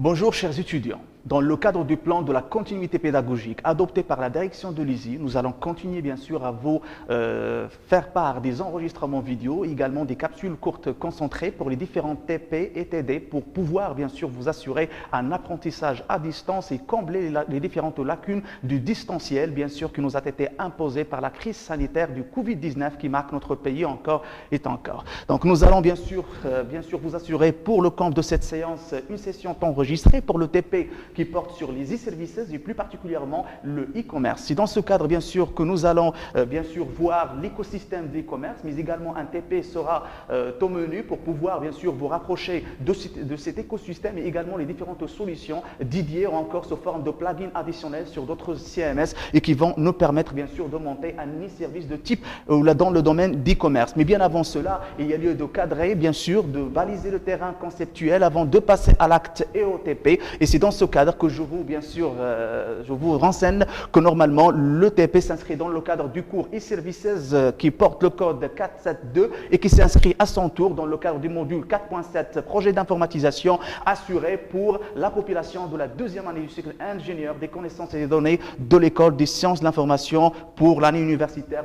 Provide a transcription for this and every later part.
Bonjour chers étudiants. Dans le cadre du plan de la continuité pédagogique adopté par la direction de l'ISI, nous allons continuer bien sûr à vous faire part des enregistrements vidéo, également des capsules courtes concentrées pour les différents TP et TD pour pouvoir bien sûr vous assurer un apprentissage à distance et combler les différentes lacunes du distanciel bien sûr qui nous a été imposé par la crise sanitaire du Covid-19 qui marque notre pays encore et encore. Donc nous allons bien sûr vous assurer pour le compte de cette séance une session enregistrée pour le TP qui porte sur les e-services et plus particulièrement le e-commerce. C'est dans ce cadre, bien sûr, que nous allons voir l'écosystème d'e-commerce, mais également un TP sera au menu pour pouvoir, bien sûr, vous rapprocher de cet écosystème et également les différentes solutions dédiées ou encore sous forme de plugins additionnels sur d'autres CMS et qui vont nous permettre, bien sûr, de monter un e-service de type dans le domaine d'e-commerce. Mais bien avant cela, il y a lieu de cadrer, bien sûr, de baliser le terrain conceptuel avant de passer à l'acte et au TP. Et c'est dans ce cadre que je vous renseigne que normalement le TP s'inscrit dans le cadre du cours e-services qui porte le code 472 et qui s'inscrit à son tour dans le cadre du module 4.7 projet d'informatisation assuré pour la population de la deuxième année du cycle ingénieur des connaissances et des données de l'école des sciences de l'information pour l'année universitaire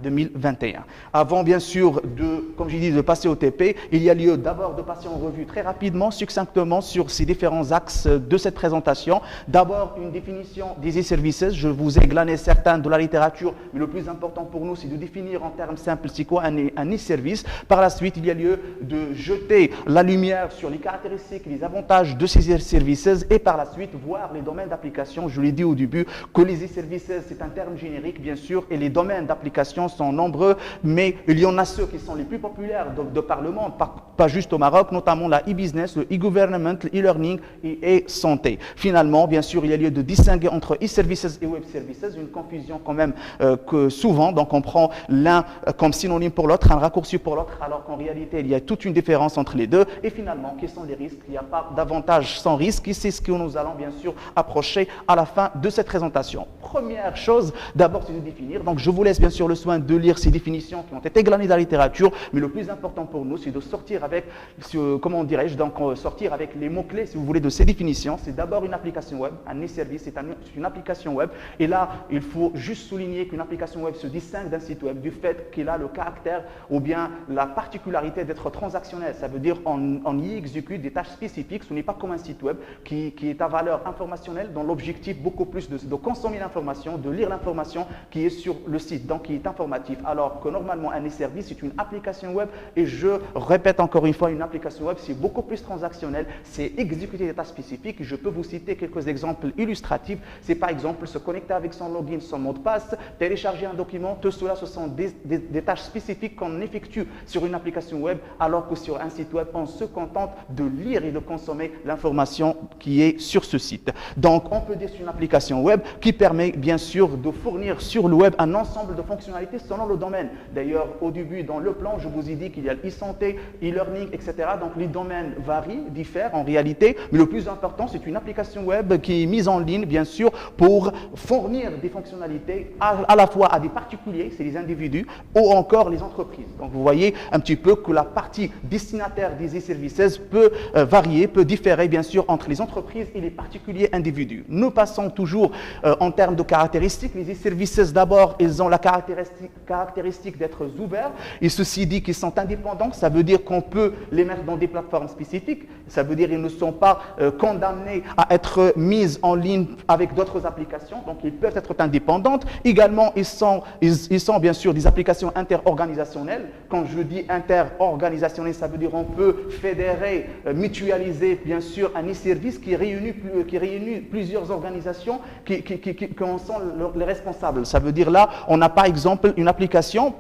2020-2021. Avant bien sûr comme j'ai dit, de passer au TP, il y a lieu d'abord de passer en revue très rapidement, succinctement sur ces différents axes de cette présentation. D'abord, une définition des e-services. Je vous ai glané certains de la littérature, mais le plus important pour nous, c'est de définir en termes simples c'est quoi un e-service. Par la suite, il y a lieu de jeter la lumière sur les caractéristiques et les avantages de ces e-services et par la suite, voir les domaines d'application. Je l'ai dit au début que les e-services, c'est un terme générique, bien sûr, et les domaines d'application sont nombreux, mais il y en a ceux qui sont les plus populaires de par le monde, pas juste au Maroc, notamment la e-business, le e-government, le e-learning et santé. Finalement, bien sûr, il y a lieu de distinguer entre e-services et web services, une confusion quand même que souvent, donc on prend l'un comme synonyme pour l'autre, un raccourci pour l'autre, alors qu'en réalité, il y a toute une différence entre les deux. Et finalement, quels sont les risques? Il n'y a pas d'avantage sans risque et c'est ce que nous allons bien sûr approcher à la fin de cette présentation. Première chose, d'abord, c'est de définir. Donc, je vous laisse bien sûr le soin de lire ces définitions qui ont été glanées dans la littérature, mais le plus important pour nous, c'est de sortir avec, comment dirais-je, donc sortir avec les mots-clés, si vous voulez, de ces définitions. C'est d'abord une application web, un e-service, c'est une application web. Et là, il faut juste souligner qu'une application web se distingue d'un site web du fait qu'il a le caractère ou bien la particularité d'être transactionnel. Ça veut dire on y exécute des tâches spécifiques. Ce n'est pas comme un site web qui est à valeur informationnelle, dont l'objectif beaucoup plus de consommer l'information, de lire l'information qui est sur le site, donc qui est informatif. Alors que normalement, un e-service, c'est une application web. Et je répète encore une fois, une application web, c'est beaucoup plus transactionnel. C'est exécuter des tâches spécifiques. Je peux vous citer quelques exemples illustratifs. C'est par exemple se connecter avec son login, son mot de passe, télécharger un document. Tout cela, ce sont des tâches spécifiques qu'on effectue sur une application web, alors que sur un site web, on se contente de lire et de consommer l'information qui est sur ce site. Donc, on peut dire que c'est une application web qui permet bien sûr de fournir sur le web un ensemble de fonctionnalités selon le domaine. D'ailleurs, au début, dans le plan, je vous ai dit qu'il y a e-santé, e-learning, etc. Donc, les domaines varient, diffèrent en réalité, mais le plus important, c'est une application web qui est mise en ligne, bien sûr, pour fournir des fonctionnalités à la fois à des particuliers, c'est les individus, ou encore les entreprises. Donc, vous voyez un petit peu que la partie destinataire des e-services peut varier, peut différer, bien sûr, entre les entreprises et les particuliers individus. Nous passons toujours en termes de caractéristiques. Les e-services, d'abord, ils ont la caractéristique d'être ouverts, et ceci dit qu'ils sont indépendants. Ça veut dire qu'on peut les mettre dans des plateformes spécifiques. Ça veut dire qu'ils ne sont pas condamnés à être mises en ligne avec d'autres applications, donc ils peuvent être indépendantes. Également, ils sont bien sûr des applications interorganisationnelles. Quand je dis interorganisationnelles, ça veut dire qu'on peut fédérer, mutualiser bien sûr un e-service qui réunit plusieurs organisations qui en sont les responsables. Ça veut dire là, on a par exemple une application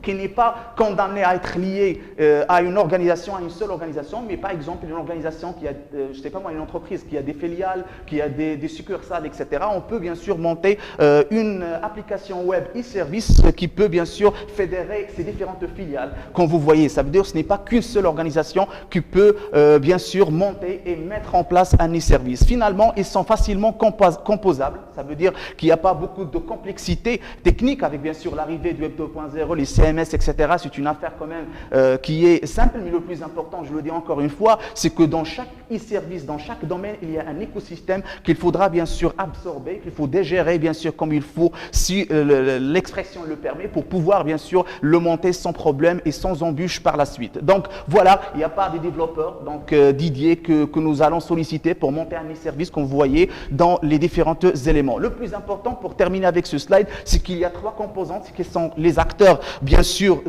qui n'est pas condamné à être lié à une organisation, à une seule organisation, mais par exemple une organisation qui a, je ne sais pas moi, une entreprise qui a des filiales, qui a des succursales, etc. On peut bien sûr monter une application web e-service qui peut bien sûr fédérer ces différentes filiales. Comme vous voyez, ça veut dire que ce n'est pas qu'une seule organisation qui peut bien sûr monter et mettre en place un e-service. Finalement, ils sont facilement composables. Ça veut dire qu'il n'y a pas beaucoup de complexité technique avec bien sûr l'arrivée du Web 2.0, les CMS, SMS, etc. C'est une affaire quand même qui est simple, mais le plus important, je le dis encore une fois, c'est que dans chaque e-service, dans chaque domaine, il y a un écosystème qu'il faudra bien sûr absorber, qu'il faut dégérer bien sûr comme il faut, si l'expression le permet, pour pouvoir bien sûr le monter sans problème et sans embûche par la suite. Donc voilà, il n'y a pas de développeurs donc Didier que nous allons solliciter pour monter un e-service, comme vous voyez dans les différents éléments. Le plus important pour terminer avec ce slide, c'est qu'il y a trois composantes qui sont les acteurs bien sûr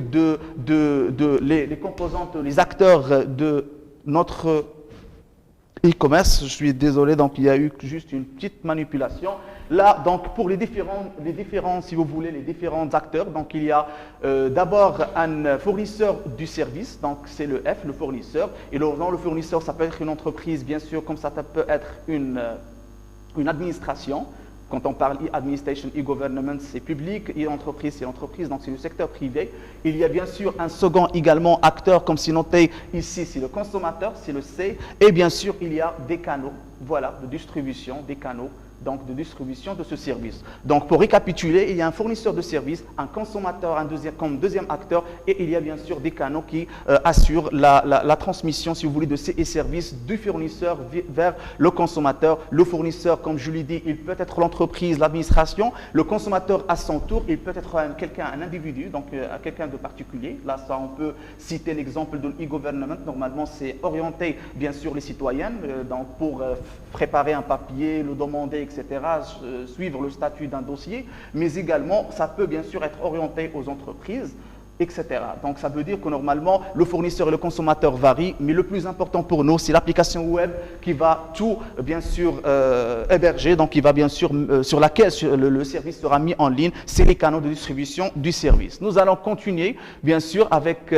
les composantes, les acteurs de notre e-commerce. Je suis désolé, donc il y a eu juste une petite manipulation. Là, donc pour les différents, si vous voulez, les différents acteurs, donc il y a d'abord un fournisseur du service, donc c'est le F, le fournisseur. Et le fournisseur, ça peut être une entreprise, bien sûr, comme ça peut être une administration. Quand on parle e-administration, e-government, c'est public, e-entreprise, c'est l'entreprise, donc c'est le secteur privé. Il y a bien sûr un second également acteur, comme c'est noté ici, c'est le consommateur, c'est le C. Et bien sûr, il y a des canaux, voilà, de distribution, des canaux, donc de distribution de ce service. Donc pour récapituler, il y a un fournisseur de services, un consommateur comme deuxième acteur, et il y a bien sûr des canaux qui assurent la transmission, si vous voulez, de ces services du fournisseur vers le consommateur. Le fournisseur, comme je l'ai dit, il peut être l'entreprise, l'administration. Le consommateur, à son tour, il peut être un individu, donc quelqu'un de particulier. Là, ça, on peut citer l'exemple de l'e-government. Normalement, c'est orienté, bien sûr, les citoyens, donc pour préparer un papier, le demander, etc., suivre le statut d'un dossier, mais également, ça peut bien sûr être orienté aux entreprises, etc. Donc, ça veut dire que normalement, le fournisseur et le consommateur varient, mais le plus important pour nous, c'est l'application web qui va tout, bien sûr, héberger, donc qui va bien sûr, sur laquelle le service sera mis en ligne, c'est les canaux de distribution du service. Nous allons continuer, bien sûr, avec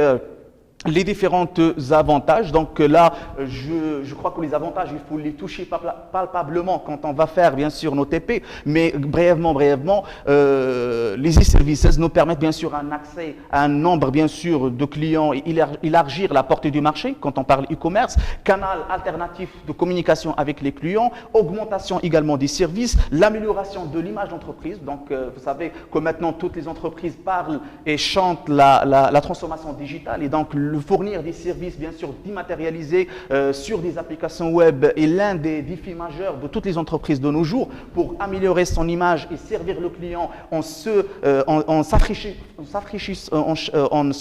les différents avantages. Donc là, je crois que les avantages, il faut les toucher palpablement quand on va faire bien sûr nos TP, mais brièvement, les e-services nous permettent bien sûr un accès à un nombre bien sûr de clients et élargir la portée du marché quand on parle e-commerce, canal alternatif de communication avec les clients, augmentation également des services, l'amélioration de l'image d'entreprise. Donc vous savez que maintenant toutes les entreprises parlent et chantent la transformation digitale, et donc fournir des services, bien sûr, dématérialisés sur des applications web est l'un des défis majeurs de toutes les entreprises de nos jours pour améliorer son image et servir le client en se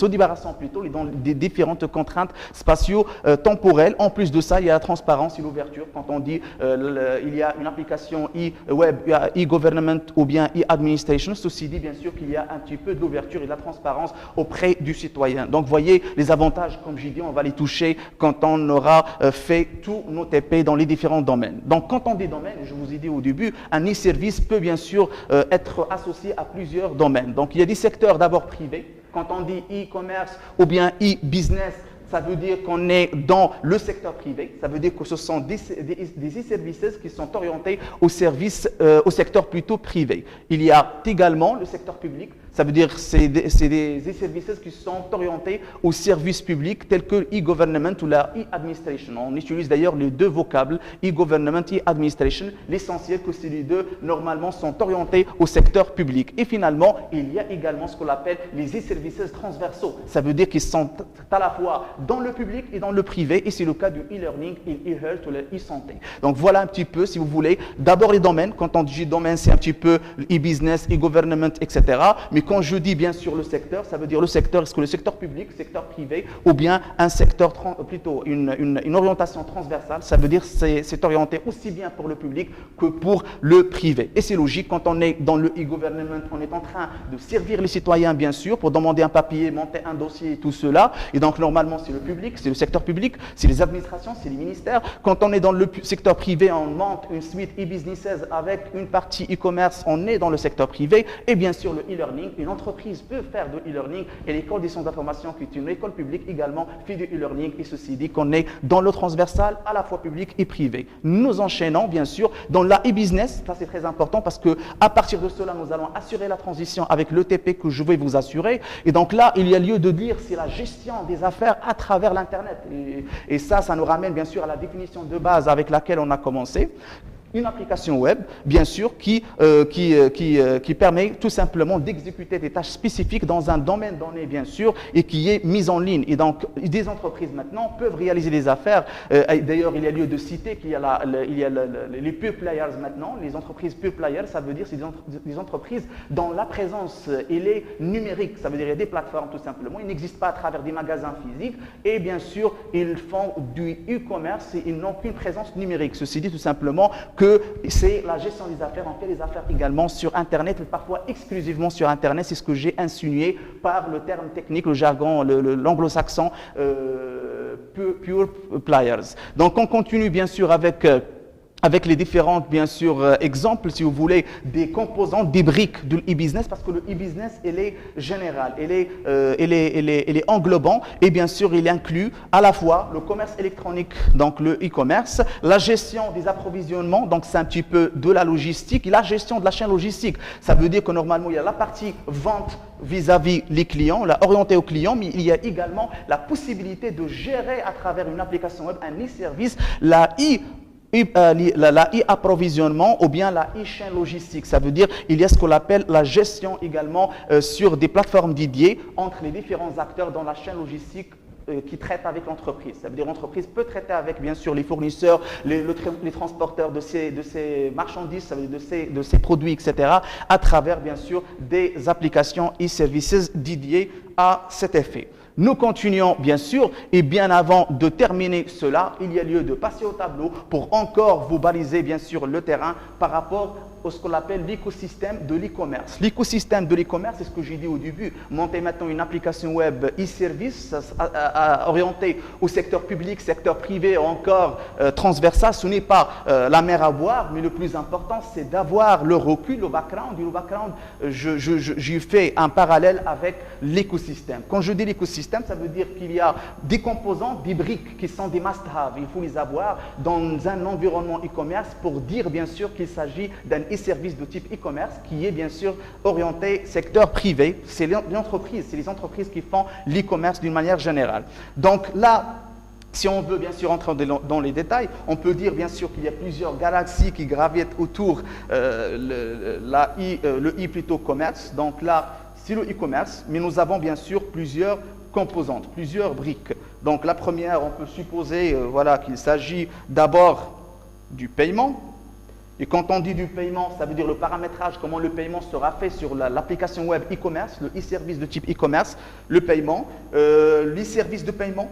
débarrassant plutôt des différentes contraintes spatio-temporelles. En plus de ça, il y a la transparence et l'ouverture. Quand on dit il y a une application e-web, e-government ou bien e-administration, ceci dit bien sûr qu'il y a un petit peu d'ouverture et de la transparence auprès du citoyen. Donc, voyez les avantages, comme j'ai dit, on va les toucher quand on aura fait tous nos TP dans les différents domaines. Donc, quand on dit domaine, je vous ai dit au début, un e-service peut bien sûr être associé à plusieurs domaines. Donc, il y a des secteurs d'abord privés. Quand on dit e-commerce ou bien e-business, ça veut dire qu'on est dans le secteur privé. Ça veut dire que ce sont des e-services qui sont orientés au secteur plutôt privé. Il y a également le secteur public. Ça veut dire que c'est des e-services qui sont orientés aux services publics tels que e-government ou la e-administration. On utilise d'ailleurs les deux vocables, e-government et e-administration. L'essentiel que ces deux, normalement, sont orientés au secteur public. Et finalement, il y a également ce qu'on appelle les e-services transversaux. Ça veut dire qu'ils sont à la fois dans le public et dans le privé. Et c'est le cas du e-learning, e-health ou la e-santé. Donc voilà un petit peu, si vous voulez, d'abord les domaines. Quand on dit domaine, c'est un petit peu e-business, e-government, etc. Mais quand je dis bien sûr le secteur, ça veut dire le secteur, est-ce que le secteur public, secteur privé, ou bien un secteur, plutôt une orientation transversale, ça veut dire que c'est orienté aussi bien pour le public que pour le privé. Et c'est logique, quand on est dans le e-government, on est en train de servir les citoyens, bien sûr, pour demander un papier, monter un dossier et tout cela. Et donc, normalement, c'est le public, c'est le secteur public, c'est les administrations, c'est les ministères. Quand on est dans le secteur privé, on monte une suite e-businesses avec une partie e-commerce, on est dans le secteur privé. Et bien sûr, le e-learning, une entreprise peut faire de e-learning, et l'école des centres d'information, qui est une école publique également, fait du e-learning. Et ceci dit qu'on est dans le transversal, à la fois public et privé. Nous enchaînons, bien sûr, dans la e-business. Ça, c'est très important parce que à partir de cela, nous allons assurer la transition avec l'ETP que je vais vous assurer. Et donc là, il y a lieu de dire, c'est la gestion des affaires à travers l'Internet. Et ça nous ramène, bien sûr, à la définition de base avec laquelle on a commencé. une application web, bien sûr, qui permet tout simplement d'exécuter des tâches spécifiques dans un domaine donné, bien sûr, et qui est mise en ligne. Et donc, des entreprises maintenant peuvent réaliser des affaires. D'ailleurs, il y a lieu de citer qu'il y a, les pure players maintenant. Les entreprises pure players, ça veut dire c'est des entreprises dont la présence elle est numérique. Ça veut dire qu'il y a des plateformes tout simplement. Ils n'existent pas à travers des magasins physiques. Et bien sûr, ils font du e-commerce et ils n'ont qu'une présence numérique. Ceci dit tout simplement que c'est la gestion des affaires. On fait les affaires également sur Internet, mais parfois exclusivement sur Internet. C'est ce que j'ai insinué par le terme technique, le jargon, l'anglo-saxon pure players. Donc on continue bien sûr avec les différents, bien sûr, exemples, si vous voulez, des composants, des briques de l'e-business, parce que le e-business, il est général, il est englobant, et bien sûr, il inclut à la fois le commerce électronique, donc le e-commerce, la gestion des approvisionnements, donc c'est un petit peu de la logistique, et la gestion de la chaîne logistique. Ça veut dire que normalement, il y a la partie vente vis-à-vis les clients, orientée aux clients, mais il y a également la possibilité de gérer à travers une application web, un e-service, la e-approvisionnement ou bien la e-chaîne logistique. Ça veut dire qu'il y a ce qu'on appelle la gestion également sur des plateformes dédiées entre les différents acteurs dans la chaîne logistique qui traitent avec l'entreprise. Ça veut dire l'entreprise peut traiter avec, bien sûr, les fournisseurs, les transporteurs de ces marchandises, ça veut dire de ces produits, etc., à travers, bien sûr, des applications e-services dédiées à cet effet. Nous continuons bien sûr, et bien avant de terminer cela, il y a lieu de passer au tableau pour encore vous baliser bien sûr le terrain par rapport à ce qu'on appelle l'écosystème de l'e-commerce. L'écosystème de l'e-commerce, c'est ce que j'ai dit au début, monter maintenant une application web e-service orientée au secteur public, secteur privé ou encore transversal, ce n'est pas la mer à boire, mais le plus important, c'est d'avoir le recul, le background. Et le background, j'ai fait un parallèle avec l'écosystème. Quand je dis l'écosystème, ça veut dire qu'il y a des composants, des briques qui sont des must-have. Il faut les avoir dans un environnement e-commerce pour dire bien sûr qu'il s'agit d'un e-service de type e-commerce qui est bien sûr orienté secteur privé. C'est les entreprises qui font l'e-commerce d'une manière générale. Donc là, si on veut bien sûr entrer dans les détails, on peut dire bien sûr qu'il y a plusieurs galaxies qui gravitent autour le e-commerce. Donc là, c'est le e-commerce, mais nous avons bien sûr plusieurs composantes, plusieurs briques. Donc la première, on peut supposer voilà, qu'il s'agit d'abord du paiement. Et quand on dit du paiement, ça veut dire le paramétrage, comment le paiement sera fait sur l'application web e-commerce, le e-service de type e-commerce, le paiement, les services de paiement.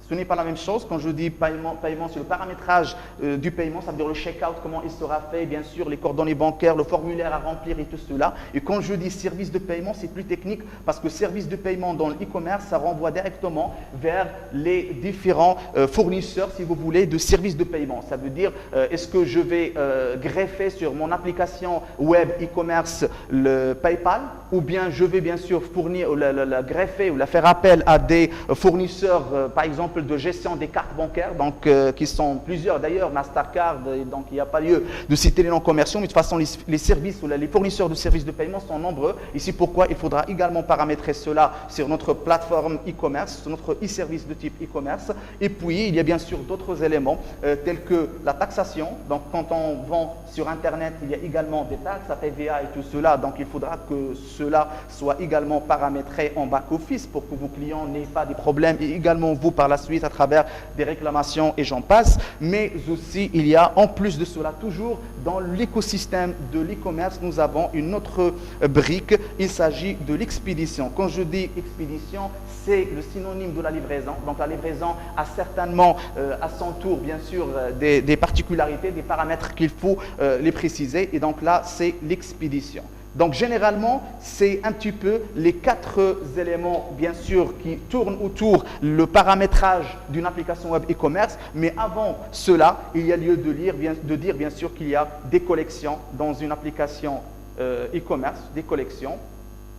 Ce n'est pas la même chose. Quand je dis paiement c'est le paramétrage du paiement, ça veut dire le check-out, comment il sera fait, bien sûr, les coordonnées bancaires, le formulaire à remplir et tout cela. Et quand je dis service de paiement, c'est plus technique parce que service de paiement dans l'e-commerce, ça renvoie directement vers les différents fournisseurs, si vous voulez, de services de paiement. Ça veut dire, est-ce que je vais greffer sur mon application web e-commerce le PayPal ou bien je vais bien sûr fournir, la greffer ou la faire appel à des fournisseurs, par exemple, de gestion des cartes bancaires, donc qui sont plusieurs d'ailleurs, Mastercard, et donc il n'y a pas lieu de citer les noms commerciaux, mais de toute façon les services ou les fournisseurs de services de paiement sont nombreux. Ici pourquoi il faudra également paramétrer cela sur notre plateforme e-commerce, sur notre e-service de type e-commerce. Et puis il y a bien sûr d'autres éléments tels que la taxation. Donc quand on vend sur Internet, il y a également des taxes, la TVA et tout cela, donc il faudra que cela soit également paramétré en back-office pour que vos clients n'aient pas des problèmes et également vous par la suite à travers des réclamations et j'en passe. Mais aussi, il y a en plus de cela, toujours dans l'écosystème de l'e-commerce, nous avons une autre brique. Il s'agit de l'expédition. Quand je dis expédition, c'est le synonyme de la livraison. Donc la livraison a certainement à son tour, bien sûr, des particularités, des paramètres qu'il faut les préciser. Et donc là, c'est l'expédition. Donc généralement, c'est un petit peu les 4 éléments, bien sûr, qui tournent autour le paramétrage d'une application web e-commerce. Mais avant cela, il y a lieu de dire bien sûr qu'il y a des collections dans une application e-commerce, des collections.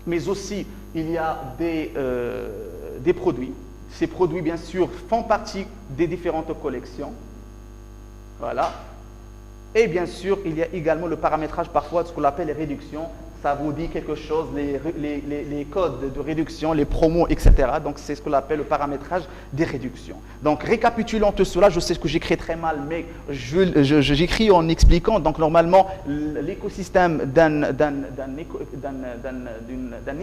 Mais aussi, il y a des produits. Ces produits, bien sûr, font partie des différentes collections. Voilà. Et bien sûr, il y a également le paramétrage parfois de ce qu'on appelle les réductions. ça vous dit quelque chose, les codes de réduction, les promos, etc. Donc, c'est ce qu'on appelle le paramétrage des réductions. Donc, récapitulons tout cela. Je sais que j'écris très mal, mais j'écris en expliquant. Donc, normalement, l'écosystème d'un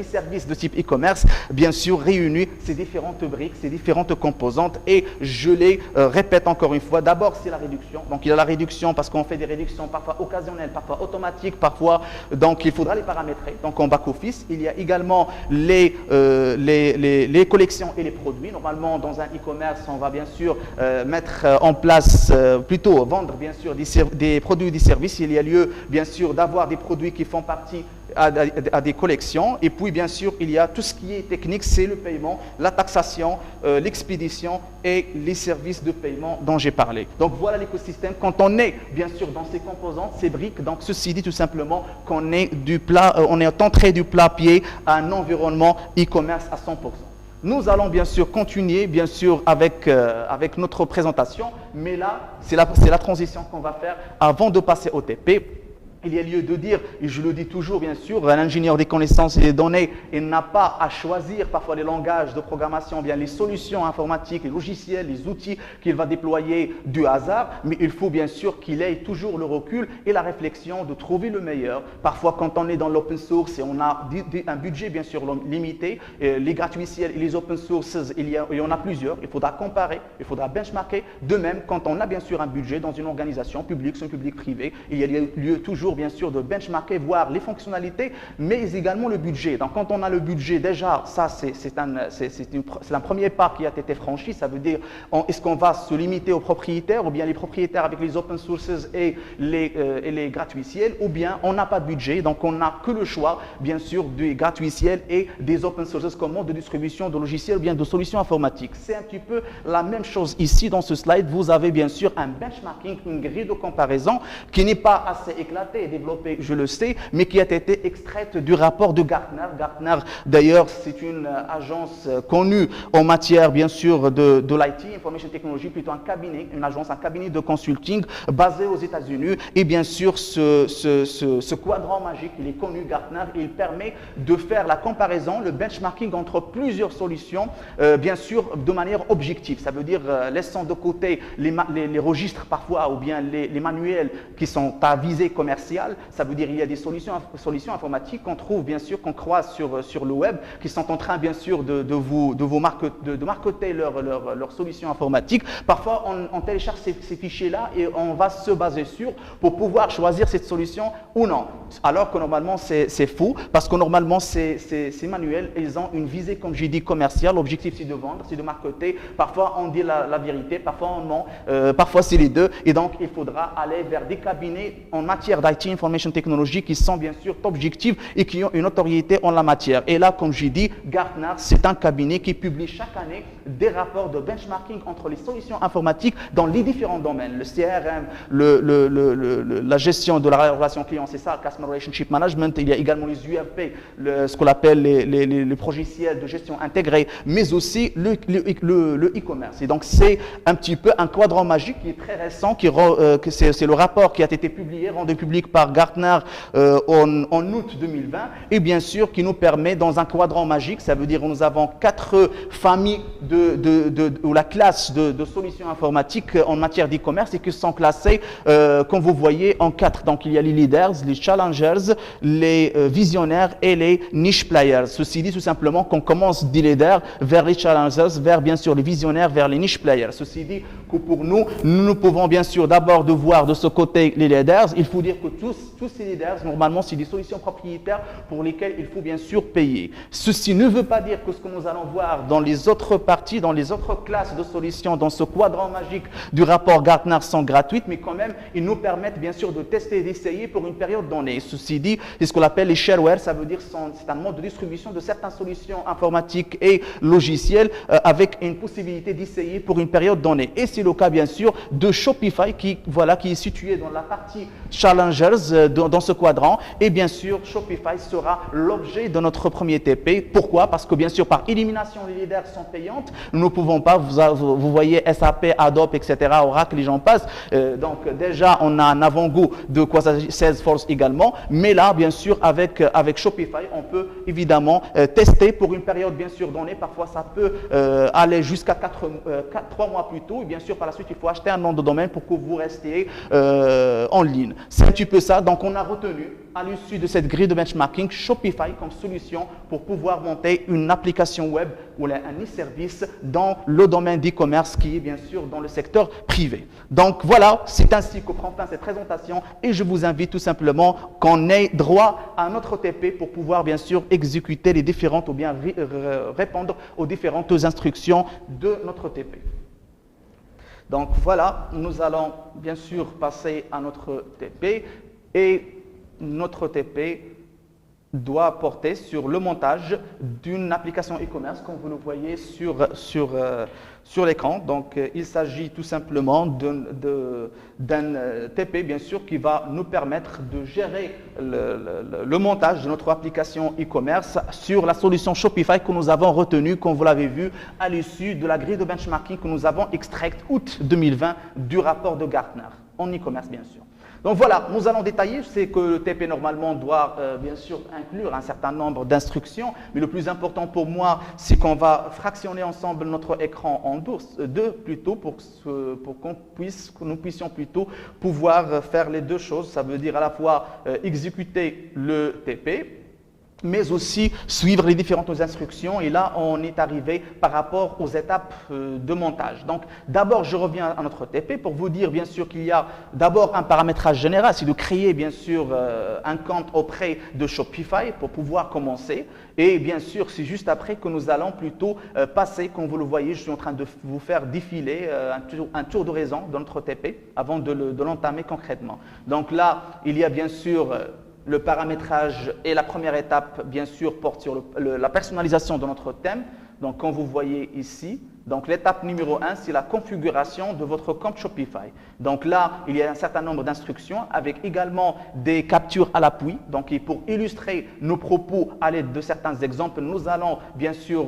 service de type e-commerce, bien sûr, réunit ces différentes briques, ces différentes composantes. Et je les répète encore une fois. D'abord, c'est la réduction. Donc, il y a la réduction parce qu'on fait des réductions parfois occasionnelles, parfois automatiques, parfois. Donc, il faudra les paramétrer. Donc, en back-office, il y a également les collections et les produits. Normalement, dans un e-commerce, on va bien sûr mettre en place, plutôt vendre bien sûr des produits ou des services. Il y a lieu bien sûr d'avoir des produits qui font partie à des collections. Et puis, bien sûr, il y a tout ce qui est technique, c'est le paiement, la taxation, l'expédition et les services de paiement dont j'ai parlé. Donc, voilà l'écosystème. Quand on est, bien sûr, dans ces composantes, ces briques, donc ceci dit tout simplement qu'on est on est entré du plat pied à un environnement e-commerce à 100%. Nous allons bien sûr continuer, bien sûr, avec notre présentation, mais là, c'est la transition qu'on va faire avant de passer au TP. Il y a lieu de dire, et je le dis toujours bien sûr, un ingénieur des connaissances et des données, il n'a pas à choisir parfois les langages de programmation, bien les solutions informatiques, les logiciels, les outils qu'il va déployer du hasard, mais il faut bien sûr qu'il ait toujours le recul et la réflexion de trouver le meilleur. Parfois, quand on est dans l'open source et on a un budget bien sûr limité, les gratuitiels et les open sources, il y en a plusieurs, il faudra comparer, il faudra benchmarker. De même, quand on a bien sûr un budget dans une organisation publique, privée, il y a lieu toujours bien sûr de benchmarker, voir les fonctionnalités, mais également le budget. Donc, quand on a le budget, déjà, ça, c'est un premier pas qui a été franchi. Ça veut dire, est-ce qu'on va se limiter aux propriétaires, ou bien les propriétaires avec les open sources et les gratuitiels, ou bien on n'a pas de budget, donc on n'a que le choix, bien sûr, des gratuitiels et des open sources comme mode de distribution de logiciels ou bien de solutions informatiques. C'est un petit peu la même chose ici dans ce slide. Vous avez bien sûr un benchmarking, une grille de comparaison qui n'est pas assez éclatée et développée, je le sais, mais qui a été extraite du rapport de Gartner. Gartner, d'ailleurs, c'est une agence connue en matière, bien sûr, de l'IT, Information Technology, plutôt un cabinet de consulting basé aux États-Unis. Et bien sûr, ce quadrant magique, il est connu, Gartner, et il permet de faire la comparaison, le benchmarking entre plusieurs solutions, bien sûr, de manière objective. Ça veut dire, laissant de côté les registres parfois, ou bien les manuels qui sont à visée commerciale. Ça veut dire qu'il y a des solutions informatiques qu'on trouve, bien sûr, qu'on croise sur le web, qui sont en train, bien sûr, de marketer leurs solutions informatiques. Parfois, on télécharge ces fichiers-là et on va se baser sur pour pouvoir choisir cette solution ou non. Alors que normalement, c'est faux, parce que normalement, ces manuels, ils ont une visée, comme j'ai dit, commerciale. L'objectif, c'est de vendre, c'est de marketer. Parfois, on dit la vérité, parfois, on ment, parfois, c'est les deux. Et donc, il faudra aller vers des cabinets en matière d'IT, Information Technology, qui sont bien sûr objectifs et qui ont une autorité en la matière. Et là, comme j'ai dit, Gartner, c'est un cabinet qui publie chaque année des rapports de benchmarking entre les solutions informatiques dans les différents domaines. Le CRM, la gestion de la relation client, c'est ça, Customer Relationship Management. Il y a également les URP, ce qu'on appelle les logiciels de gestion intégrés, mais aussi le e-commerce. Et donc, c'est un petit peu un quadrant magique qui est très récent, c'est le rapport qui a été publié, rendu public par Gartner en août 2020, et bien sûr qui nous permet dans un quadrant magique, ça veut dire que nous avons 4 familles ou la classe de solutions informatiques en matière d'e-commerce et qui sont classées, comme vous voyez, en 4. Donc il y a les leaders, les challengers, les visionnaires et les niche players. Ceci dit tout simplement qu'on commence des leaders vers les challengers, vers bien sûr les visionnaires, vers les niche players. Ceci dit que pour nous pouvons bien sûr d'abord de voir de ce côté les leaders. Il faut dire que tous ces leaders, normalement, c'est des solutions propriétaires pour lesquelles il faut bien sûr payer. Ceci ne veut pas dire que ce que nous allons voir dans les autres parties, dans les autres classes de solutions, dans ce quadrant magique du rapport Gartner sont gratuites, mais quand même, ils nous permettent bien sûr de tester et d'essayer pour une période donnée. Ceci dit, c'est ce qu'on appelle les shareware, ça veut dire que c'est un mode de distribution de certaines solutions informatiques et logicielles avec une possibilité d'essayer pour une période donnée. Et c'est le cas bien sûr de Shopify qui est situé dans la partie Challengers dans ce quadrant. Et bien sûr, Shopify sera l'objet de notre premier TP. Pourquoi? Parce que bien sûr, par élimination, les leaders sont payantes. Nous ne pouvons pas, vous voyez SAP, Adobe, etc., Oracle, les gens passent. Donc déjà, on a un avant-goût de quoi Salesforce également. Mais là, bien sûr, avec Shopify, on peut évidemment tester pour une période bien sûr donnée. Parfois, ça peut aller jusqu'à 3 mois plus tôt. Et bien sûr, par la suite, il faut acheter un nom de domaine pour que vous restiez en ligne. C'est un petit peu ça. Donc, on a retenu à l'issue de cette grille de benchmarking Shopify comme solution pour pouvoir monter une application web ou un e-service dans le domaine d'e-commerce qui est bien sûr dans le secteur privé. Donc voilà, c'est ainsi que prend fin cette présentation et je vous invite tout simplement qu'on ait droit à notre TP pour pouvoir bien sûr exécuter les différentes ou bien répondre aux différentes instructions de notre TP. Donc voilà, nous allons bien sûr passer à notre TP et notre TP doit porter sur le montage d'une application e-commerce comme vous le voyez sur l'écran. Donc il s'agit tout simplement d'un TP bien sûr qui va nous permettre de gérer le montage de notre application e-commerce sur la solution Shopify que nous avons retenue, comme vous l'avez vu, à l'issue de la grille de benchmarking que nous avons extraite août 2020 du rapport de Gartner en e-commerce bien sûr. Donc voilà, nous allons détailler, c'est que le TP normalement doit bien sûr inclure un certain nombre d'instructions, mais le plus important pour moi, c'est qu'on va fractionner ensemble notre écran en deux plutôt pour que nous puissions plutôt pouvoir faire les deux choses. Ça veut dire à la fois exécuter le TP, mais aussi suivre les différentes instructions. Et là, on est arrivé par rapport aux étapes de montage. Donc, d'abord, je reviens à notre TP pour vous dire, bien sûr, qu'il y a d'abord un paramétrage général, c'est de créer, bien sûr, un compte auprès de Shopify pour pouvoir commencer. Et bien sûr, c'est juste après que nous allons plutôt passer, comme vous le voyez, je suis en train de vous faire défiler un tour d'horizon de notre TP avant de l'entamer concrètement. Donc là, il y a bien sûr le paramétrage et la première étape, bien sûr, porte sur la personnalisation de notre thème. Donc, comme vous voyez ici, donc l'étape numéro 1, c'est la configuration de votre compte Shopify. Donc là, il y a un certain nombre d'instructions avec également des captures à l'appui. Donc, et pour illustrer nos propos à l'aide de certains exemples, nous allons bien sûr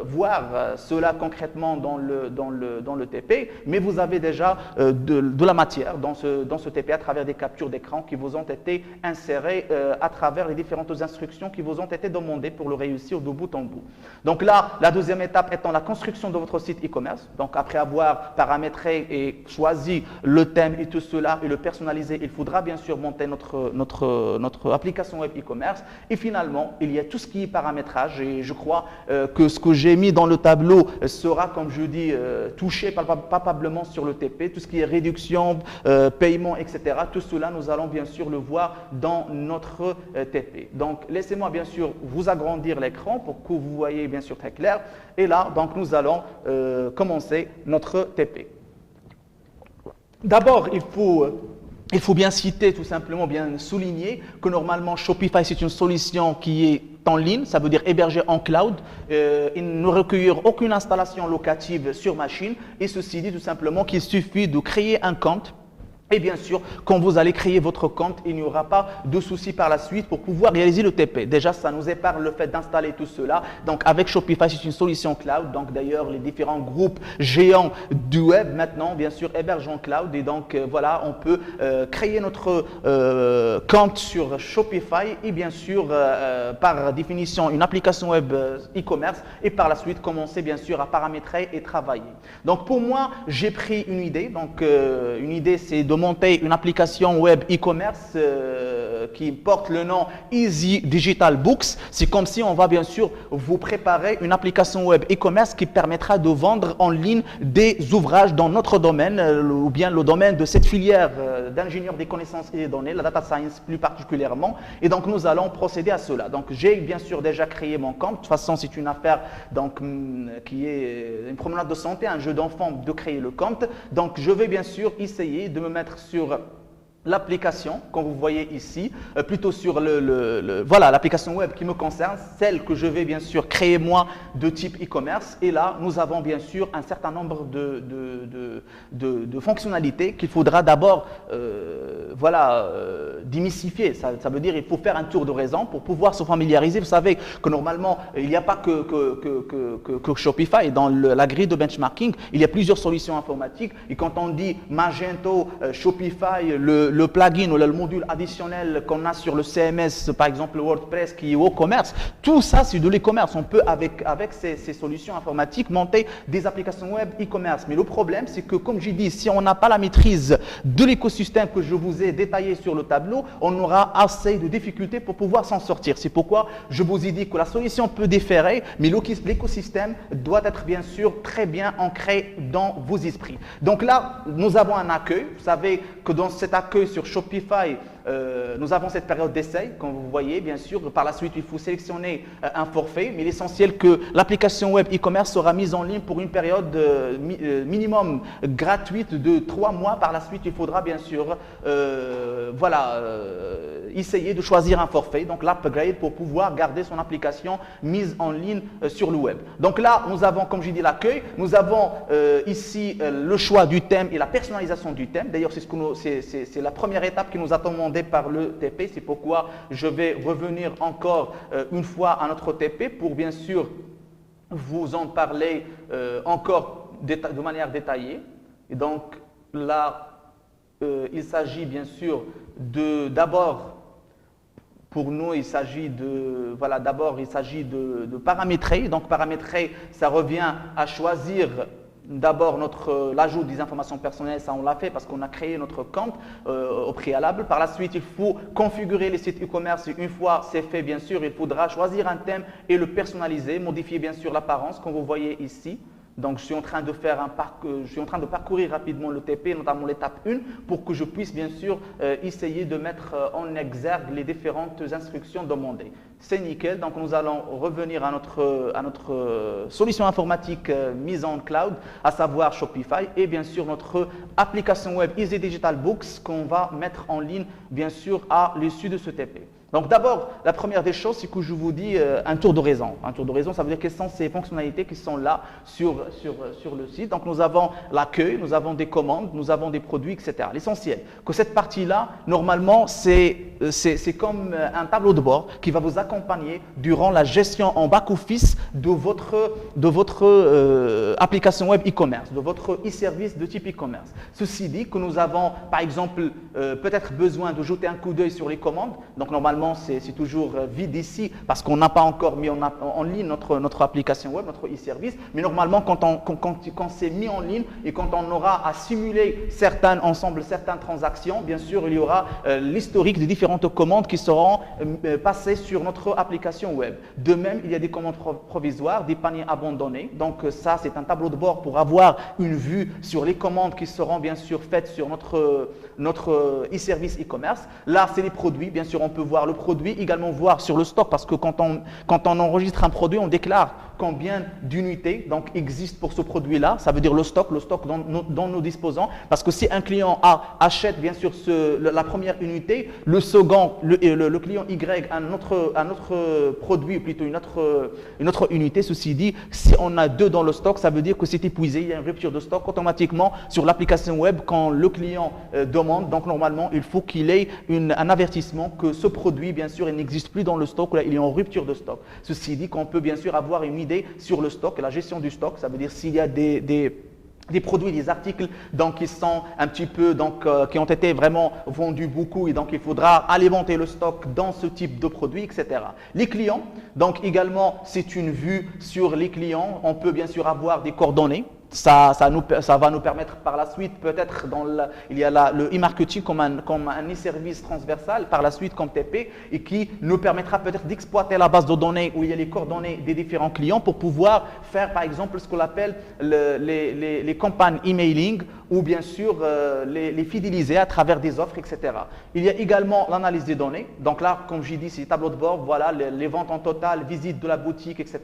voir cela concrètement dans le TP, mais vous avez déjà de la matière dans ce TP à travers des captures d'écran qui vous ont été insérées à travers les différentes instructions qui vous ont été demandées pour le réussir de bout en bout. Donc là, la deuxième étape étant la construction de votre site e-commerce. Donc, après avoir paramétré et choisi le thème et tout cela et le personnaliser, il faudra bien sûr monter notre application web e-commerce. Et finalement, il y a tout ce qui est paramétrage et je crois que ce que j'ai mis dans le tableau sera, comme je dis, touché palpablement sur le TP. Tout ce qui est réduction, paiement, etc. Tout cela, nous allons bien sûr le voir dans notre TP. Donc, laissez-moi bien sûr vous agrandir l'écran pour que vous voyez bien sûr très clair. Et là, donc, nous allons commencer notre TP. D'abord, il faut bien citer, tout simplement, bien souligner que normalement, Shopify, c'est une solution qui est en ligne, ça veut dire hébergée en cloud. Il ne recueille aucune installation locative sur machine. Et ceci dit tout simplement qu'il suffit de créer un compte. Et bien sûr, quand vous allez créer votre compte, il n'y aura pas de souci par la suite pour pouvoir réaliser le TP. Déjà, ça nous épargne le fait d'installer tout cela. Donc, avec Shopify, c'est une solution cloud. Donc, d'ailleurs, les différents groupes géants du web, maintenant, bien sûr, hébergent en cloud. Et donc, voilà, on peut créer notre compte sur Shopify et bien sûr, par définition, une application web e-commerce et par la suite, commencer, bien sûr, à paramétrer et travailler. Donc, pour moi, j'ai pris une idée. Donc, une idée, c'est de monter une application web e-commerce qui porte le nom Easy Digital Books. C'est comme si on va bien sûr vous préparer une application web e-commerce qui permettra de vendre en ligne des ouvrages dans notre domaine ou bien le domaine de cette filière d'ingénieur des connaissances et des données, la data science plus particulièrement. Et donc nous allons procéder à cela. Donc j'ai bien sûr déjà créé mon compte. De toute façon, c'est une affaire donc, qui est une promenade de santé, un jeu d'enfant de créer le compte. Donc je vais bien sûr essayer de me mettre sur l'application, comme vous voyez ici, plutôt sur voilà, l'application web qui me concerne, celle que je vais bien sûr créer moi de type e-commerce. Et là, nous avons bien sûr un certain nombre de fonctionnalités qu'il faudra d'abord voilà, démystifier. Ça veut dire qu'il faut faire un tour d'horizon pour pouvoir se familiariser. Vous savez que normalement, il n'y a pas que Shopify. Dans la grille de benchmarking, il y a plusieurs solutions informatiques. Et quand on dit Magento, Shopify, le plugin ou le module additionnel qu'on a sur le CMS, par exemple le WordPress qui est au commerce, tout ça c'est de l'e-commerce. On peut avec ces solutions informatiques monter des applications web e-commerce. Mais le problème c'est que, comme j'ai dit, si on n'a pas la maîtrise de l'écosystème que je vous ai détaillé sur le tableau, on aura assez de difficultés pour pouvoir s'en sortir. C'est pourquoi je vous ai dit que la solution peut différer, mais l'écosystème doit être bien sûr très bien ancré dans vos esprits. Donc là, nous avons un accueil. Vous savez que dans cet accueil sur Shopify, nous avons cette période d'essai, comme vous voyez, bien sûr. Par la suite, il faut sélectionner un forfait, mais l'essentiel que l'application web e-commerce sera mise en ligne pour une période minimum gratuite de 3 mois. Par la suite, il faudra bien sûr voilà, essayer de choisir un forfait, donc l'upgrade pour pouvoir garder son application mise en ligne sur le web. Donc là, nous avons, comme j'ai dit, l'accueil. Nous avons ici le choix du thème et la personnalisation du thème. D'ailleurs, c'est la première étape qui nous a demandé par le TP. C'est pourquoi je vais revenir encore une fois à notre TP pour bien sûr vous en parler encore de manière détaillée. Et donc là, il s'agit bien sûr d'abord, pour nous, il s'agit de paramétrer. Donc paramétrer, ça revient à choisir d'abord l'ajout des informations personnelles. Ça on l'a fait parce qu'on a créé notre compte au préalable. Par la suite, il faut configurer les sites e-commerce. Une fois c'est fait, bien sûr, il faudra choisir un thème et le personnaliser, modifier bien sûr l'apparence, comme vous voyez ici. Donc, je suis en train de parcourir rapidement le TP, notamment l'étape 1, pour que je puisse bien sûr essayer de mettre en exergue les différentes instructions demandées. C'est nickel. Donc, nous allons revenir à notre solution informatique mise en cloud, à savoir Shopify, et bien sûr notre application web Easy Digital Books qu'on va mettre en ligne bien sûr à l'issue de ce TP. Donc d'abord, la première des choses, c'est que je vous dis un tour d'horizon. Un tour d'horizon, ça veut dire quelles sont ces fonctionnalités qui sont là sur le site. Donc nous avons l'accueil, nous avons des commandes, nous avons des produits, etc. L'essentiel, que cette partie-là, normalement, c'est comme un tableau de bord qui va vous accompagner durant la gestion en back-office de votre application web e-commerce, de votre e-service de type e-commerce. Ceci dit que nous avons, par exemple, peut-être besoin de jeter un coup d'œil sur les commandes. Donc normalement, c'est toujours vide ici parce qu'on n'a pas encore mis en ligne notre application web, notre e-service. Mais normalement, quand c'est mis en ligne et quand on aura à simuler certaines transactions, bien sûr, il y aura l'historique des différentes commandes qui seront passées sur notre application web. De même, il y a des commandes provisoires, des paniers abandonnés. Donc ça, c'est un tableau de bord pour avoir une vue sur les commandes qui seront bien sûr faites sur notre e-service e-commerce. Là, c'est les produits. Bien sûr, on peut voir le produit, également voir sur le stock, parce que quand on enregistre un produit, on déclare combien d'unités existent pour ce produit-là. Ça veut dire le stock dont nous disposons. Parce que si un client A achète bien sûr la première unité, le second, le client Y un autre produit, plutôt une autre unité. Ceci dit, si on a 2 dans le stock, ça veut dire que c'est épuisé. Il y a une rupture de stock automatiquement sur l'application web quand le client demande. Donc normalement, il faut qu'il ait un avertissement que ce produit, bien sûr, il n'existe plus dans le stock, là, il est en rupture de stock. Ceci dit qu'on peut bien sûr avoir une idée sur le stock, la gestion du stock. Ça veut dire s'il y a des produits, des articles qui sont un petit peu, qui ont été vraiment vendus beaucoup, et donc il faudra alimenter le stock dans ce type de produit, etc. Les clients, donc également, c'est une vue sur les clients. On peut bien sûr avoir des coordonnées. Ça va nous permettre par la suite, peut-être il y a le e-marketing comme un e-service transversal par la suite comme TP, et qui nous permettra peut-être d'exploiter la base de données où il y a les coordonnées des différents clients pour pouvoir faire par exemple ce qu'on appelle les campagnes emailing, ou bien sûr les fidéliser à travers des offres, etc. Il y a également l'analyse des données. Donc là, comme j'ai dit, c'est tableau de bord, voilà les ventes en total, visite de la boutique, etc.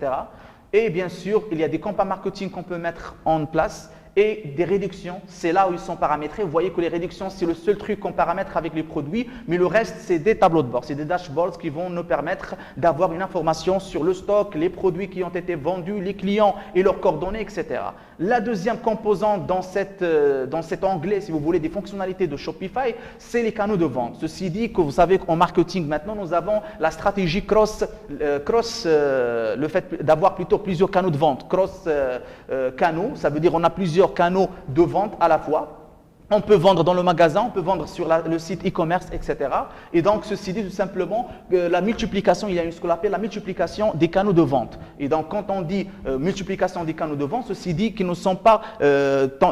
Et bien sûr, il y a des campagnes marketing qu'on peut mettre en place, et des réductions, c'est là où ils sont paramétrés. Vous voyez que les réductions, c'est le seul truc qu'on paramètre avec les produits, mais le reste, c'est des tableaux de bord, c'est des dashboards qui vont nous permettre d'avoir une information sur le stock, les produits qui ont été vendus, les clients et leurs coordonnées, etc. La deuxième composante dans cet onglet, si vous voulez, des fonctionnalités de Shopify, c'est les canaux de vente. Ceci dit que vous savez qu'en marketing, maintenant, nous avons la stratégie le fait d'avoir plutôt plusieurs canaux de vente, canaux, ça veut dire on a plusieurs canaux de vente à la fois. On peut vendre dans le magasin, on peut vendre sur le site e-commerce, etc. Et donc, ceci dit tout simplement, la multiplication, il y a ce qu'on appelle la multiplication des canaux de vente. Et donc, quand on dit multiplication des canaux de vente, ceci dit qu'ils ne sont pas